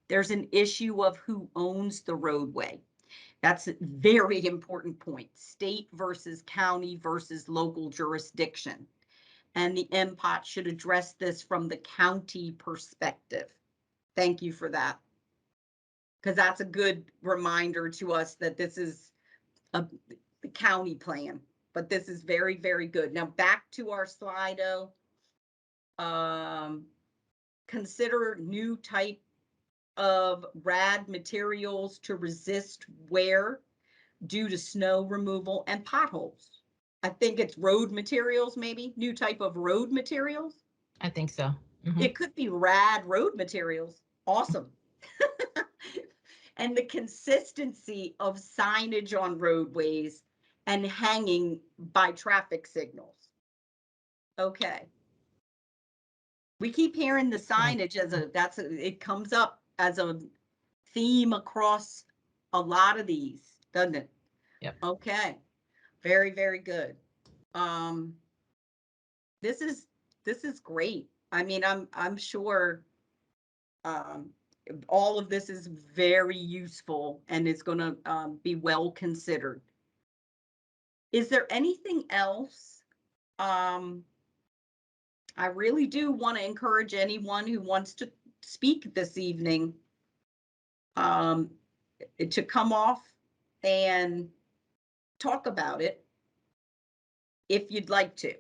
There's an issue of who owns the roadway. That's a very important point. State versus county versus local jurisdiction. And the MPOT should address this from the county perspective. Thank you for that. Because that's a good reminder to us that this is the county plan, but this is very, very good. Now back to our Slido. Consider new type of rad materials to resist wear due to snow removal and potholes. I think it's road materials, maybe new type of road materials. I think so. Mm-hmm. It could be rad road materials. Awesome. And the consistency of signage on roadways and hanging by traffic signals. Okay. We keep hearing the signage as it comes up as a theme across a lot of these, doesn't it? Yep. Okay. Very, very good. This is great. I mean, I'm sure all of this is very useful and it's going to be well considered. Is there anything else? I really do want to encourage anyone who wants to speak this evening to come off and talk about it if you'd like to.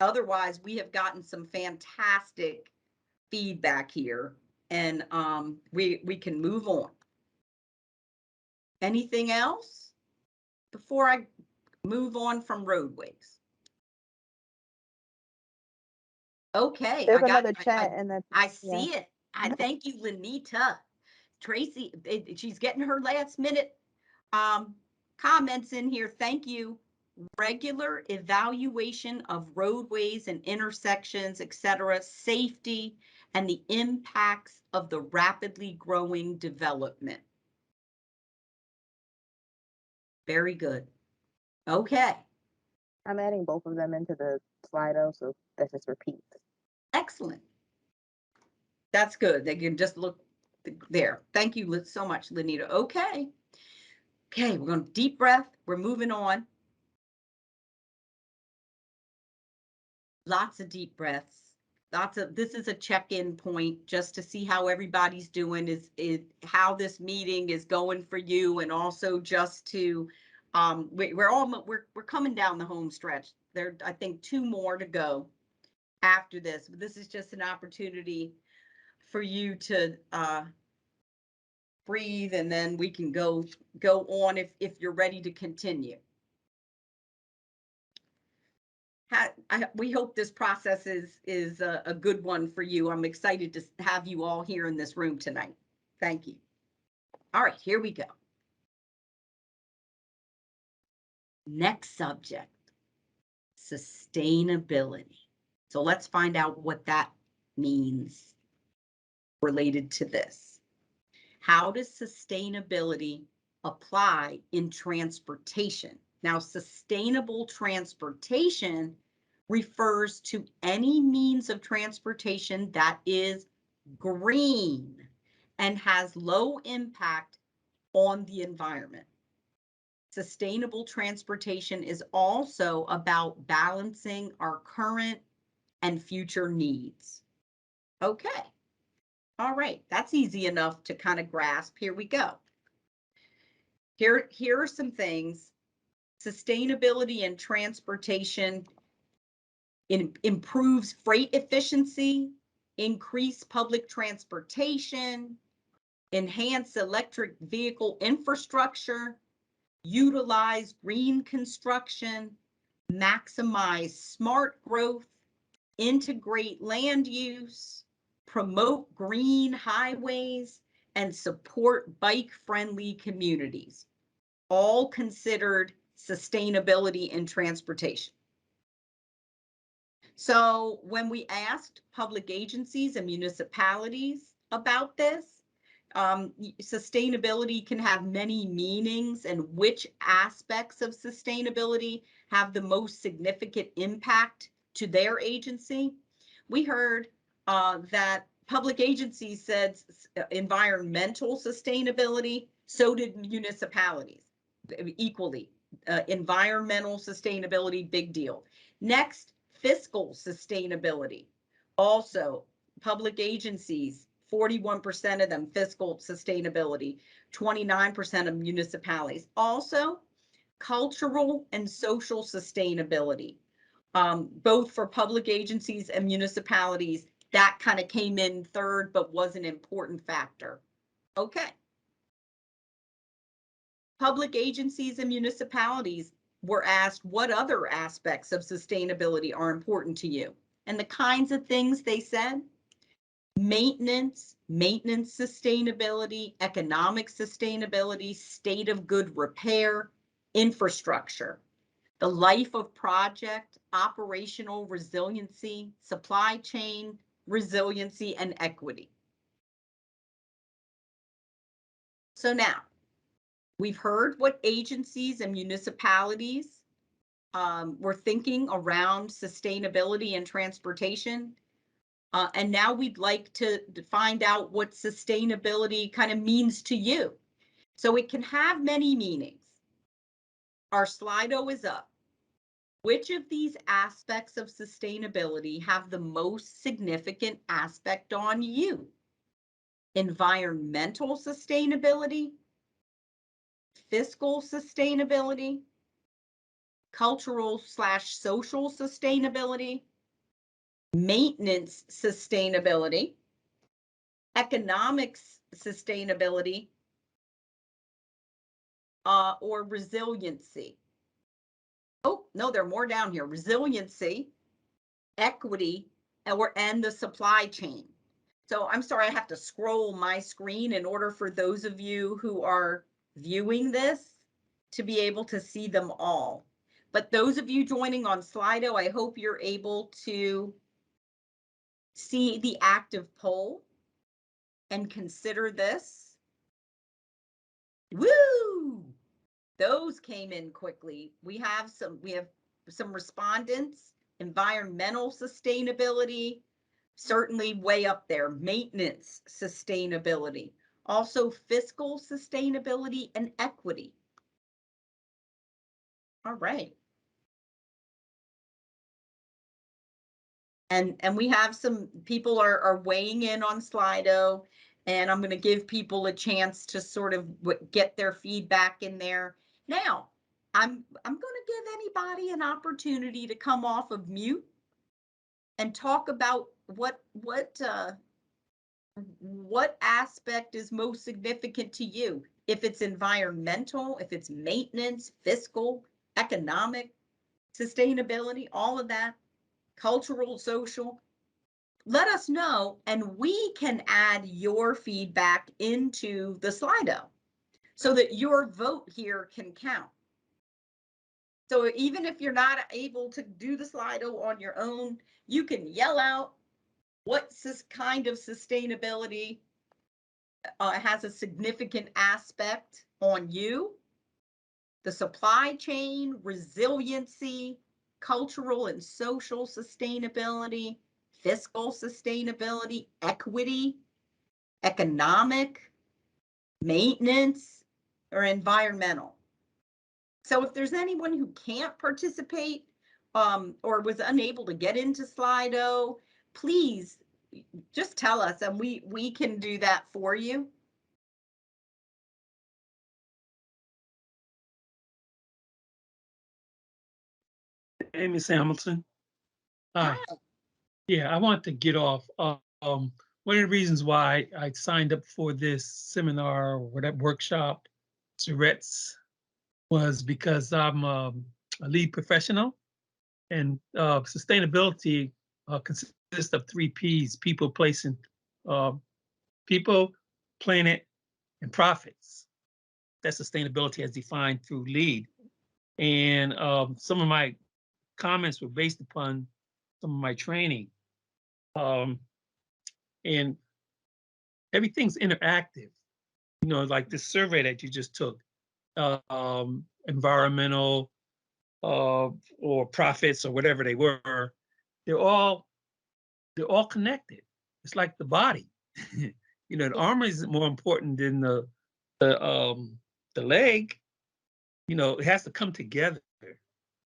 Otherwise, we have gotten some fantastic feedback here and we can move on. Anything else before I move on from roadways? Okay, There's another chat and then I see it. I thank you, Lenita. Tracy, she's getting her last minute comments in here. Thank you. Regular evaluation of roadways and intersections, etc., safety, and the impacts of the rapidly growing development. Very good. Okay, I'm adding both of them into the Slido, so that just repeats. excellent. That's good. They can just look there. Thank you so much, Lenita. Okay. Okay, we're going to deep breath. We're moving on. Lots of deep breaths. This is a check-in point just to see how everybody's doing, is how this meeting is going for you, and also just to we're coming down the home stretch. There, I think 2 more to go after this, but this is just an opportunity for you to breathe, and then we can go on if you're ready to continue. We hope this process is a good one for you. I'm excited to have you all here in this room tonight. Thank you. All right, here we go. Next subject, sustainability. So let's find out what that means related to this. How does sustainability apply in transportation? Now, sustainable transportation refers to any means of transportation that is green and has low impact on the environment. Sustainable transportation is also about balancing our current and future needs. Okay. All right, that's easy enough to kind of grasp. Here we go. Here are some things. Sustainability in transportation improves freight efficiency, increase public transportation, enhance electric vehicle infrastructure, utilize green construction, maximize smart growth, integrate land use, promote green highways, and support bike-friendly communities, all considered sustainability in transportation. So when we asked public agencies and municipalities about this, sustainability can have many meanings, and which aspects of sustainability have the most significant impact to their agency. We heard that public agencies said environmental sustainability, so did municipalities equally. Environmental sustainability, big deal. Next, fiscal sustainability. Also, public agencies, 41% of them, fiscal sustainability, 29% of municipalities. Also, cultural and social sustainability, both for public agencies and municipalities, that kind of came in third, but was an important factor. Okay. Public agencies and municipalities were asked what other aspects of sustainability are important to you. And the kinds of things they said: maintenance sustainability, economic sustainability, state of good repair, infrastructure, the life of project, operational resiliency, supply chain resiliency, and equity. So now, we've heard what agencies and municipalities were thinking around sustainability and transportation. And now we'd like to find out what sustainability kind of means to you. So it can have many meanings. Our Slido is up. Which of these aspects of sustainability have the most significant aspect on you? Environmental sustainability, fiscal sustainability, cultural/social sustainability, maintenance sustainability, economics sustainability, or resiliency. Oh, no, there are more down here. Resiliency, equity, and the supply chain. So I'm sorry, I have to scroll my screen in order for those of you who are viewing this to be able to see them all. But those of you joining on Slido, I hope you're able to see the active poll and consider this. Woo! Those came in quickly. We have some respondents. Environmental sustainability, certainly way up there. Maintenance sustainability, also fiscal sustainability and equity. All right. And we have some people are weighing in on Slido, and I'm going to give people a chance to sort of get their feedback in there. Now, I'm going to give anybody an opportunity to come off of mute and talk about what aspect is most significant to you. If it's environmental, if it's maintenance, fiscal, economic, sustainability, all of that, cultural, social, let us know, and we can add your feedback into the Slido so that your vote here can count. So even if you're not able to do the Slido on your own, you can yell out what's this kind of sustainability has a significant aspect on you. The supply chain, resiliency, cultural and social sustainability, fiscal sustainability, equity, economic, maintenance, or environmental. So if there's anyone who can't participate or was unable to get into Slido, please just tell us and we can do that for you. Hey, Ms. Hamilton. Hi. Yeah, I want to get off. One of the reasons why I signed up for this seminar or whatever workshop, Tourette's, was because I'm a lead professional, and sustainability consists of 3 Ps: people, place, and people, planet, and profits. That's sustainability as defined through LEED. And some of my comments were based upon some of my training. And everything's interactive. You know, like this survey that you just took, environmental or profits or whatever they were, they're all connected. It's like the body. You know, the arm isn't more important than the leg. You know, it has to come together. It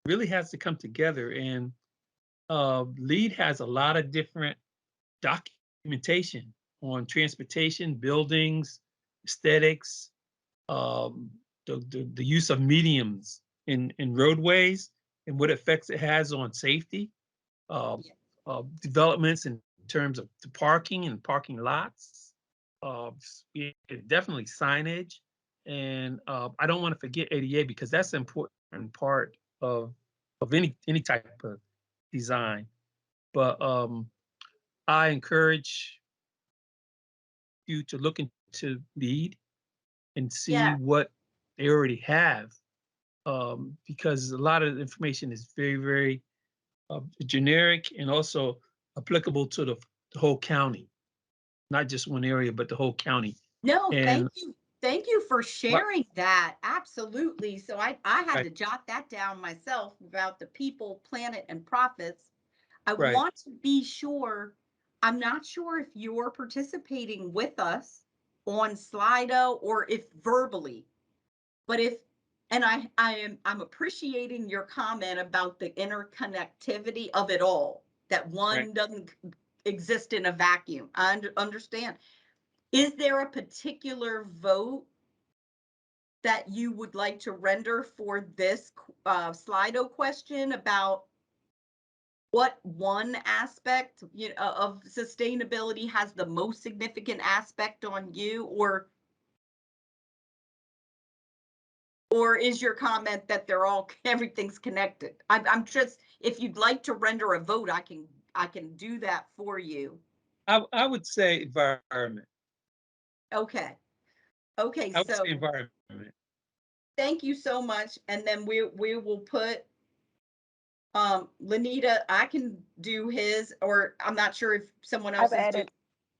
really has to come together. And LEED has a lot of different documentation on transportation, buildings, aesthetics, the use of mediums in roadways and what effects it has on safety, developments in terms of the parking and parking lots, definitely signage. And I don't want to forget ADA because that's an important part of any type of design. But I encourage you to look into LEED and see Yeah. what they already have, because a lot of the information is very, very generic and also applicable to the whole county, not just one area, but the whole county. No, And thank you. Thank you for sharing that. Absolutely. So I had Right. to jot that down myself about the people, planet, and profits. I Right. want to be sure, I'm not sure if you're participating with us on Slido or if verbally, but and I'm appreciating your comment about the interconnectivity of it all, that one Right. doesn't exist in a vacuum. I understand. Is there a particular vote that you would like to render for this Slido question about what one aspect of sustainability has the most significant aspect on you, or is your comment that they're all everything's connected? I'm just, if you'd like to render a vote, I can do that for you. I would say environment. Okay. Okay, I would so say environment. thank you so much. And then we will put, Lenita, I can do his, or I'm not sure if someone else I've is doing. added,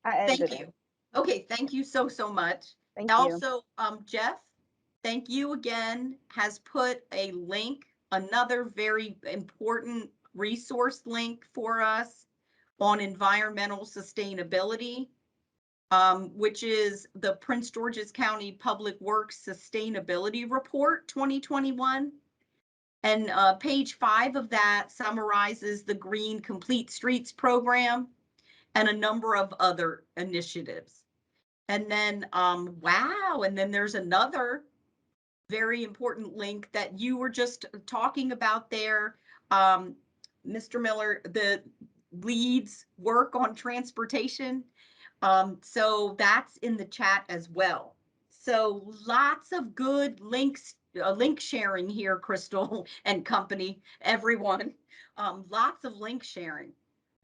I added Thank it you. in. Okay, thank you so, so much. Thank you. Also, Jeff, thank you again, has put a link, another very important resource link for us on environmental sustainability, which is the Prince George's County Public Works Sustainability Report 2021. And page 5 of that summarizes the Green Complete Streets program and a number of other initiatives. And then, wow, and then there's another very important link that you were just talking about there, Mr. Miller, the LEED's work on transportation. So that's in the chat as well. So lots of good links, link sharing here, Crystal and company, everyone. Lots of link sharing.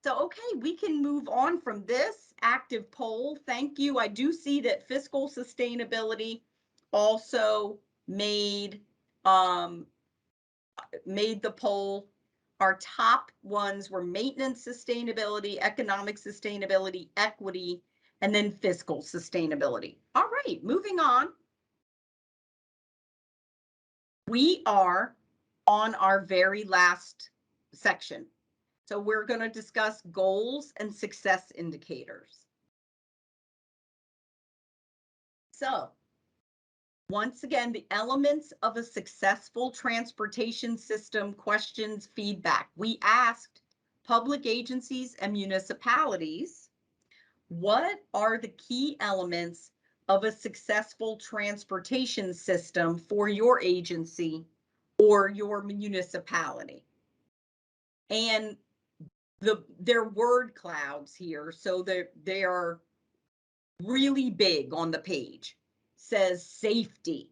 So, okay, we can move on from this active poll. Thank you. I do see that fiscal sustainability also made the poll. Our top ones were maintenance sustainability, economic sustainability, equity, and then fiscal sustainability. All right, moving on. We are on our very last section. So we're going to discuss goals and success indicators. So once again, the elements of a successful transportation system questions feedback. We asked public agencies and municipalities, what are the key elements of a successful transportation system for your agency or your municipality? And they're word clouds here, so they are really big on the page. Says safety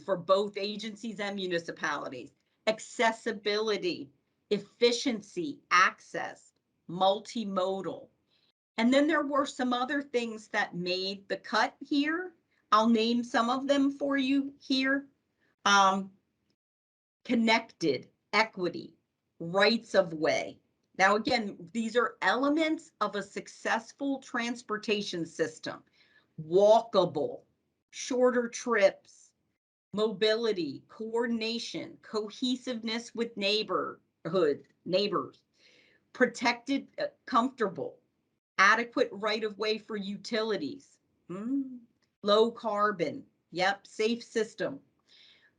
for both agencies and municipalities, accessibility, efficiency, access, multimodal. And then there were some other things that made the cut here. I'll name some of them for you here. Connected, equity, rights of way. Now, again, these are elements of a successful transportation system. Walkable, shorter trips, mobility, coordination, cohesiveness with neighbors, protected, comfortable, adequate right of way for utilities, low carbon, yep, safe system,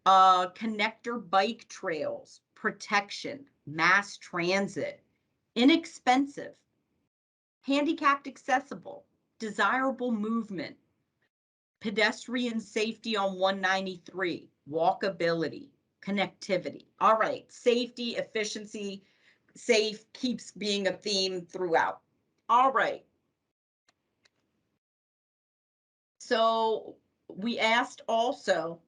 connector bike trails, protection, mass transit, inexpensive, handicapped accessible, desirable movement, pedestrian safety on 193, walkability, connectivity. All right, safety, efficiency, safe keeps being a theme throughout. All right. So we asked also,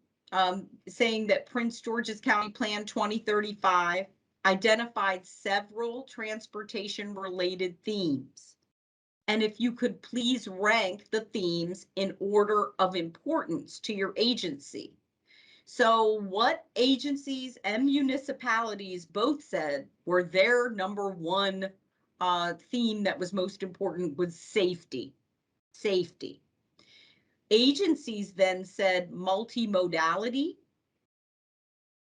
saying that Prince George's County Plan 2035 identified several transportation related themes. And if you could please rank the themes in order of importance to your agency. So what agencies and municipalities both said were their number one theme that was most important was safety. Safety. Agencies then said multimodality,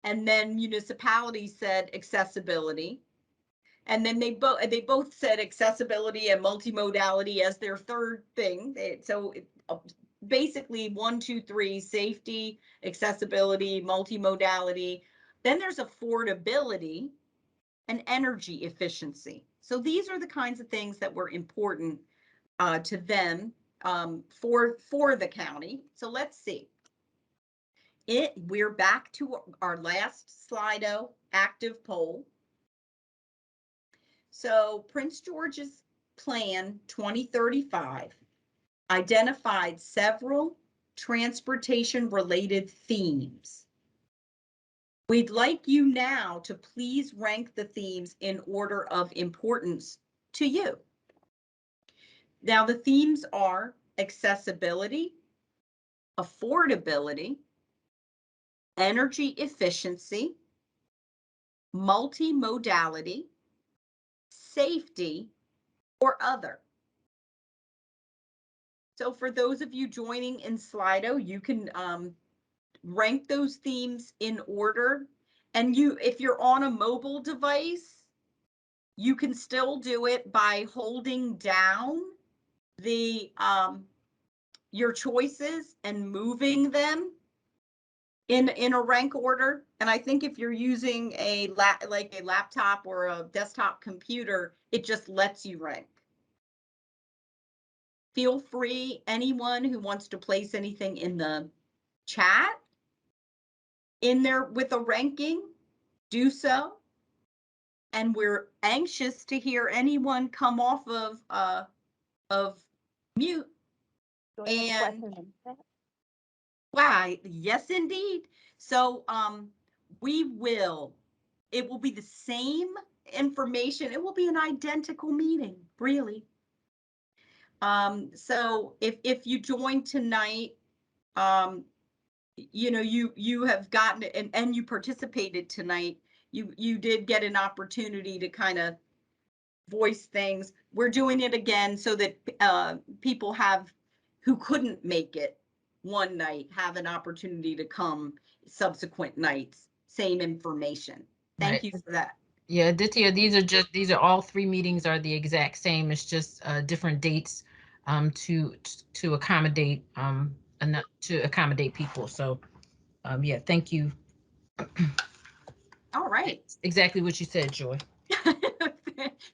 and then municipalities said accessibility. And then they both said accessibility and multimodality as their third thing. Basically 1, 2, 3, safety, accessibility, multimodality. Then there's affordability and energy efficiency. So these are the kinds of things that were important to them for the county. So let's see. We're back to our last Slido active poll. So Prince George's Plan 2035 identified several transportation related themes. We'd like you now to please rank the themes in order of importance to you. Now the themes are accessibility, affordability, energy efficiency, multimodality, safety, or other. So for those of you joining in Slido, you can rank those themes in order. And if you're on a mobile device, you can still do it by holding down the your choices and moving them in a rank order. And I think if you're using like a laptop or a desktop computer, it just lets you rank. Feel free, anyone who wants to place anything in the chat in there with a ranking, do so. And we're anxious to hear anyone come off of mute. Do we have a And question in the chat? why, yes, indeed. So it will be the same information. It will be an identical meeting, really. So if you join tonight, you know, you have gotten it and you participated tonight, you did get an opportunity to kind of voice things. We're doing it again so that people who couldn't make it one night have an opportunity to come subsequent nights, same information. Thank you for that. Yeah, Aditya, these are all three meetings are the exact same. It's just different dates to accommodate people. So yeah, thank you. All right. Exactly what you said, Joy.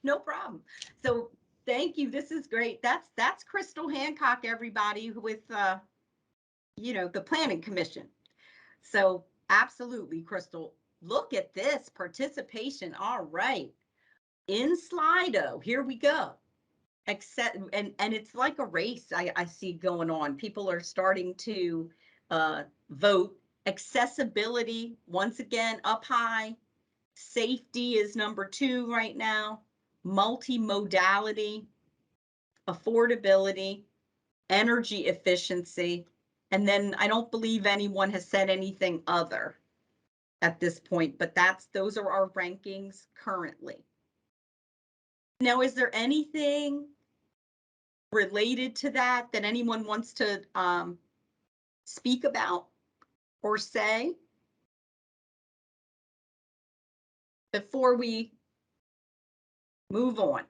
No problem. So thank you. This is great. That's Crystal Hancock, everybody, with you know, the Planning Commission. So absolutely, Crystal. Look at this participation. All right. In Slido, here we go. And it's like a race I see going on. People are starting to vote. Accessibility, once again, up high. Safety is number 2 right now. Multimodality, affordability, energy efficiency. And then I don't believe anyone has said anything other at this point, but those are our rankings currently. Now, is there anything related to that anyone wants to speak about or say before we move on?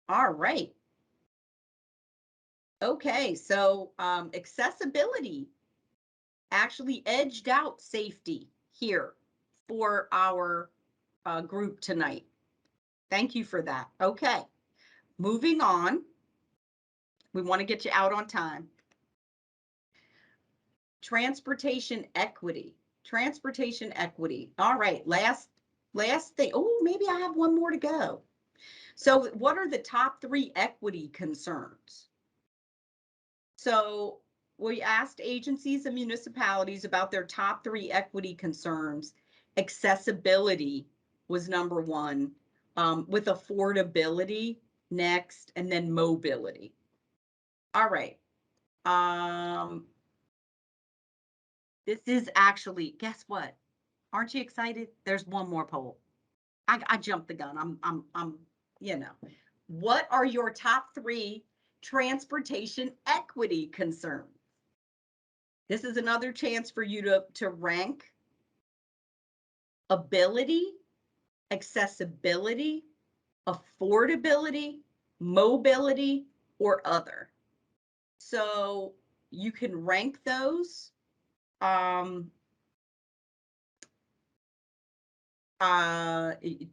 All right. Okay, so accessibility actually edged out safety here for our group tonight. Thank you for that. Okay, moving on. We want to get you out on time. Transportation equity. Transportation equity. All right, last thing. Oh, maybe I have one more to go. So what are the top 3 equity concerns? So we asked agencies and municipalities about their top 3 equity concerns. Accessibility was number 1, with affordability next, and then mobility. All right. This is actually, guess what? Aren't you excited? There's one more poll. I jumped the gun. I'm, you know. What are your top 3 transportation equity concerns? This is another chance for you to rank ability, accessibility, affordability, mobility, or other. So you can rank those.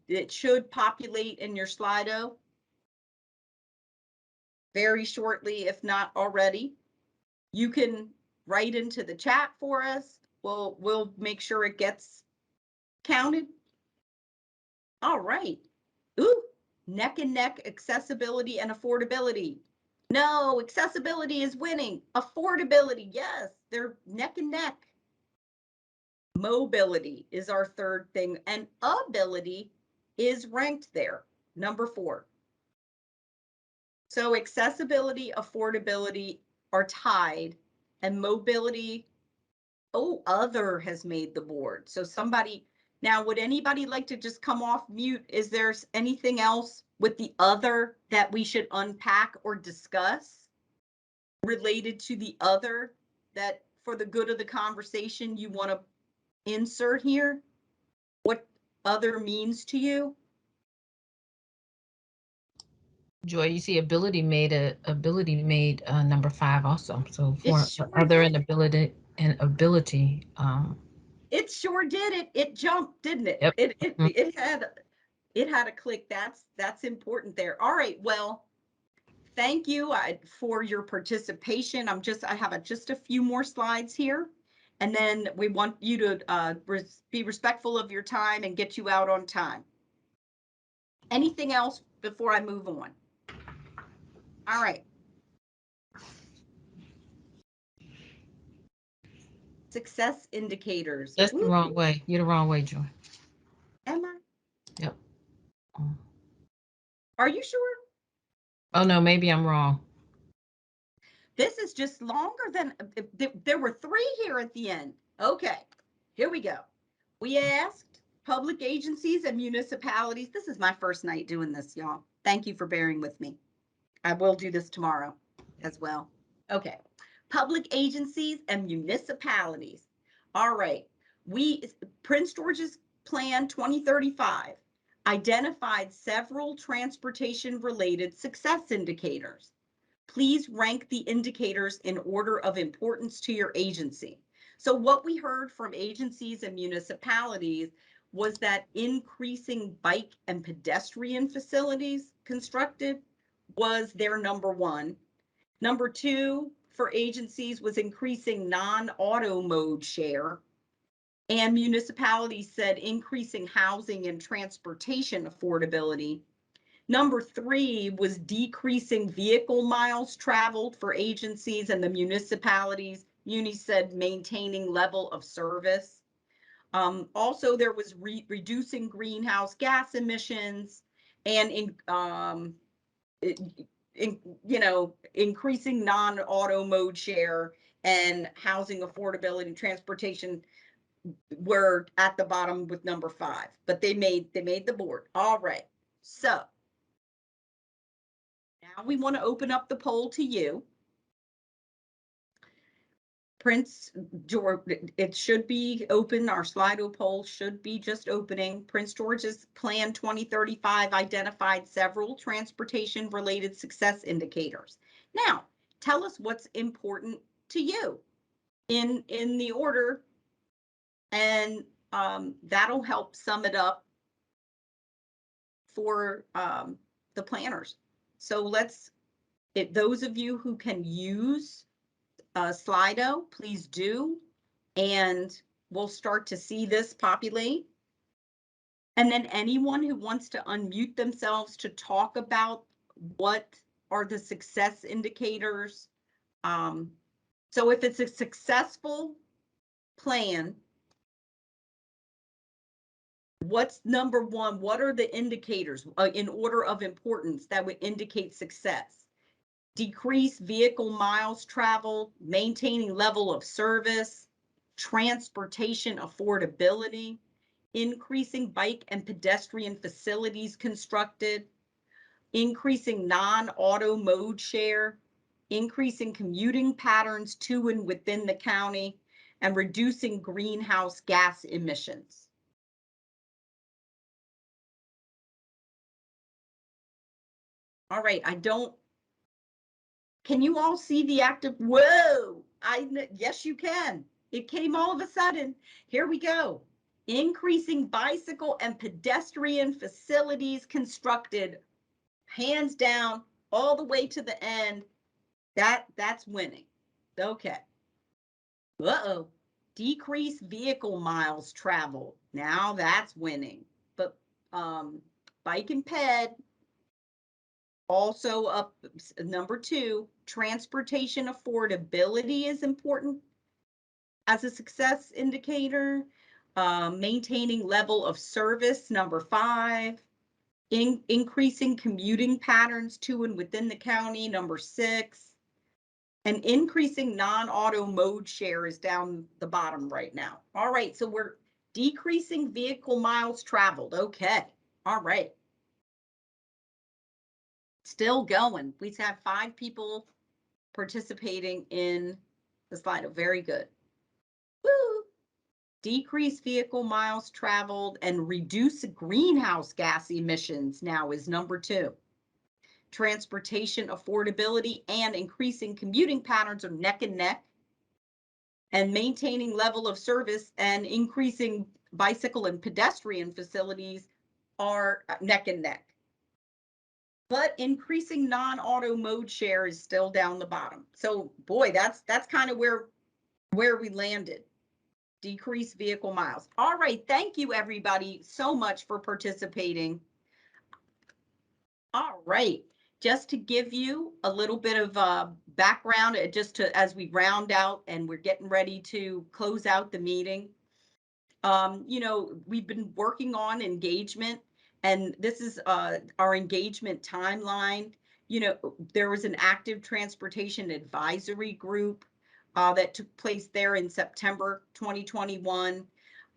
It should populate in your Slido very shortly, if not already. You can write into the chat for us. We'll make sure it gets counted. All right. Ooh, neck and neck accessibility and affordability. No, accessibility is winning. Affordability, yes, they're neck and neck. Mobility is our 3rd thing, and ability is ranked there, number 4. So accessibility, affordability are tied and mobility. Oh, other has made the board. So somebody, now would anybody like to just come off mute? Is there anything else with the other that we should unpack or discuss related to the other that for the good of the conversation you want to insert here? What other means to you? Joy, you see ability made number 5 also. So It for sure other did. and ability, It sure did. It jumped, didn't it? yep. It had a click. That's important there. All right. Well, thank you for your participation. I have just a few more slides here, and then we want you to be respectful of your time and get you out on time. Anything else before I move on? All right. Success indicators. That's the Woo. wrong way. You're the wrong way, Joy. Am I? Yep. Are you sure? Oh no, maybe I'm wrong. This is just longer than, there were 3 here at the end. Okay, here we go. We asked public agencies and municipalities. This is my first night doing this, y'all. Thank you for bearing with me. I will do this tomorrow as well. Okay, public agencies and municipalities. All right, Prince George's Plan 2035 identified several transportation-related success indicators. Please rank the indicators in order of importance to your agency. So what we heard from agencies and municipalities was that increasing bike and pedestrian facilities constructed was their number 1. Number 2 for agencies was increasing non-auto mode share. And municipalities said increasing housing and transportation affordability. Number 3 was decreasing vehicle miles traveled for agencies and the municipalities. Muni said maintaining level of service. Also, there was reducing greenhouse gas emissions and increasing non-auto mode share and housing affordability and transportation were at the bottom with number 5, but they made the board. All right, so now we want to open up the poll to you. Prince George, it should be open. Our Slido poll should be just opening. Prince George's Plan 2035 identified several transportation-related success indicators. Now, tell us what's important to you in the order, and that'll help sum it up for the planners. So those of you who can use Slido, please do, and we'll start to see this populate. And then anyone who wants to unmute themselves to talk about what are the success indicators. So if it's a successful plan, what's number 1? What are the indicators in order of importance that would indicate success? Decrease vehicle miles traveled, maintaining level of service, transportation affordability, increasing bike and pedestrian facilities constructed, increasing non-auto mode share, increasing commuting patterns to and within the county, and reducing greenhouse gas emissions. All right, can you all see the active? Whoa, yes, you can. It came all of a sudden. Here we go. Increasing bicycle and pedestrian facilities constructed, hands down, all the way to the end. That's winning. Okay. Uh-oh. Decrease vehicle miles traveled. Now that's winning. But bike and ped, also up number 2, transportation affordability is important as a success indicator. Maintaining level of service, number 5. Increasing commuting patterns to and within the county, number 6. And increasing non-auto mode share is down the bottom right now. All right, so we're decreasing vehicle miles traveled. Okay, all right. Still going. We have 5 people participating in the Slido. Very good. Woo! Decrease vehicle miles traveled and reduce greenhouse gas emissions now is number 2. Transportation affordability and increasing commuting patterns are neck and neck. And maintaining level of service and increasing bicycle and pedestrian facilities are neck and neck. But increasing non-auto mode share is still down the bottom. So boy, that's kind of where we landed. Decrease vehicle miles. All right, thank you everybody so much for participating. All right, just to give you a little bit of background, just to as we round out and we're getting ready to close out the meeting. You know, we've been working on engagement, and this is our engagement timeline. You know, there was an active transportation advisory group that took place there in September 2021.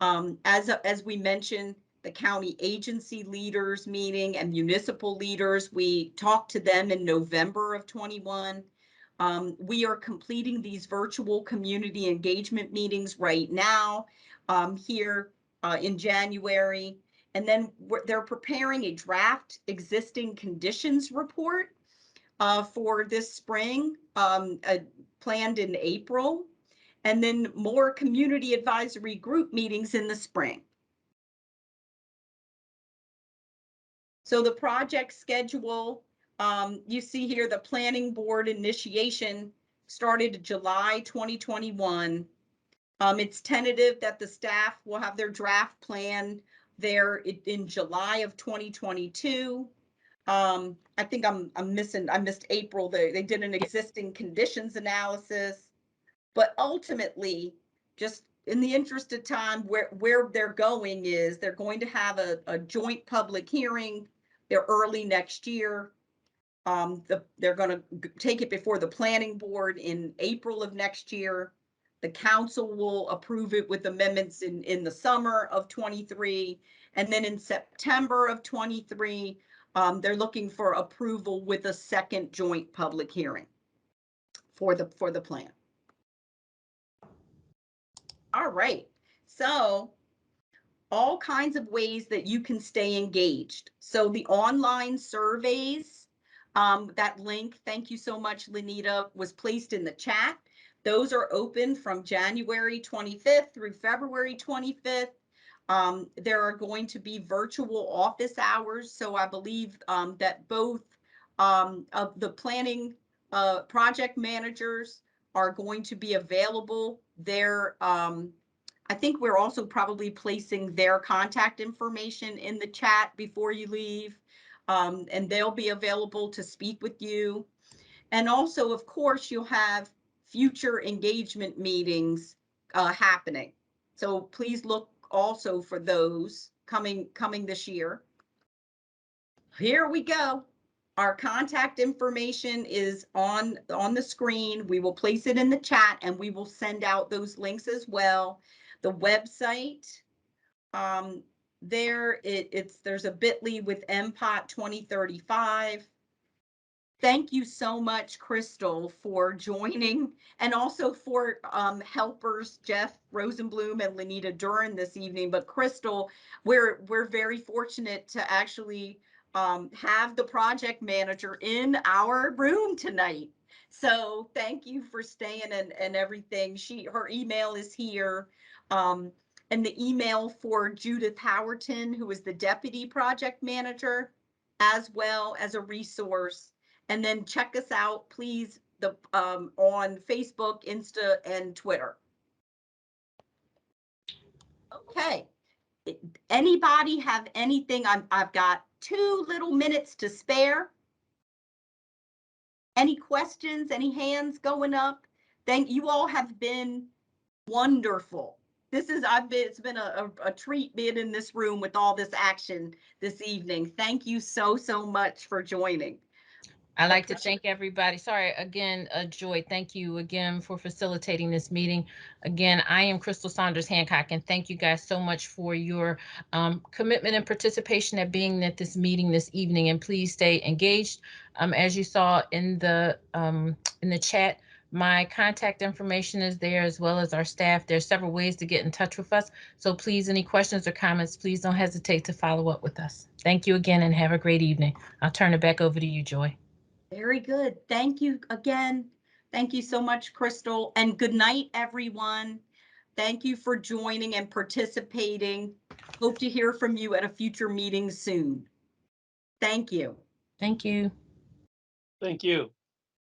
As we mentioned, the county agency leaders meeting and municipal leaders, we talked to them in November of 21. We are completing these virtual community engagement meetings right now here in January. And then they're preparing a draft existing conditions report for this spring, planned in April, and then more community advisory group meetings in the spring. So the project schedule, you see here, the planning board initiation started July 2021. It's tentative that the staff will have their draft plan there in July of 2022. I think I missed April. They did an existing conditions analysis, but ultimately, just in the interest of time, where they're going is they're going to have a joint public hearing there early next year. They're going to take it before the planning board in April of next year. The council will approve it with amendments in the summer of 23. And then in September of 23, they're looking for approval with a second joint public hearing for the plan. All right, so all kinds of ways that you can stay engaged. So the online surveys, that link, thank you so much, Lenita, was placed in the chat. Those are open from January 25th through February 25th. There are going to be virtual office hours. So I believe that both of the planning project managers are going to be available there. I think we're also probably placing their contact information in the chat before you leave, and they'll be available to speak with you. And also, of course, you'll have future engagement meetings happening. So please look also for those coming this year. Here we go. Our contact information is on the screen. We will place it in the chat and we will send out those links as well. The website, there's a bit.ly with MPOT 2035. Thank you so much, Crystal, for joining, and also for helpers, Jeff Rosenblum and Lenita Duran this evening. But Crystal, we're very fortunate to actually have the project manager in our room tonight. So thank you for staying and everything. Her email is here. And the email for Judith Howerton, who is the deputy project manager, as well as a resource. And then check us out, please, on Facebook, Insta, and Twitter. Okay. Anybody have anything? I've got 2 little minutes to spare. Any questions? Any hands going up? Thank you. All have been wonderful. It's been a treat being in this room with all this action this evening. Thank you so much for joining. I'd like to thank everybody. Sorry, again, Joy, thank you again for facilitating this meeting. Again, I am Crystal Saunders Hancock, and thank you guys so much for your commitment and participation at being at this meeting this evening. And please stay engaged. As you saw in the chat, my contact information is there, as well as our staff. There's several ways to get in touch with us. So please, any questions or comments, please don't hesitate to follow up with us. Thank you again, and have a great evening. I'll turn it back over to you, Joy. Very good. Thank you again. Thank you so much, Crystal. And good night, everyone. Thank you for joining and participating. Hope to hear from you at a future meeting soon. Thank you. Thank you. Thank you.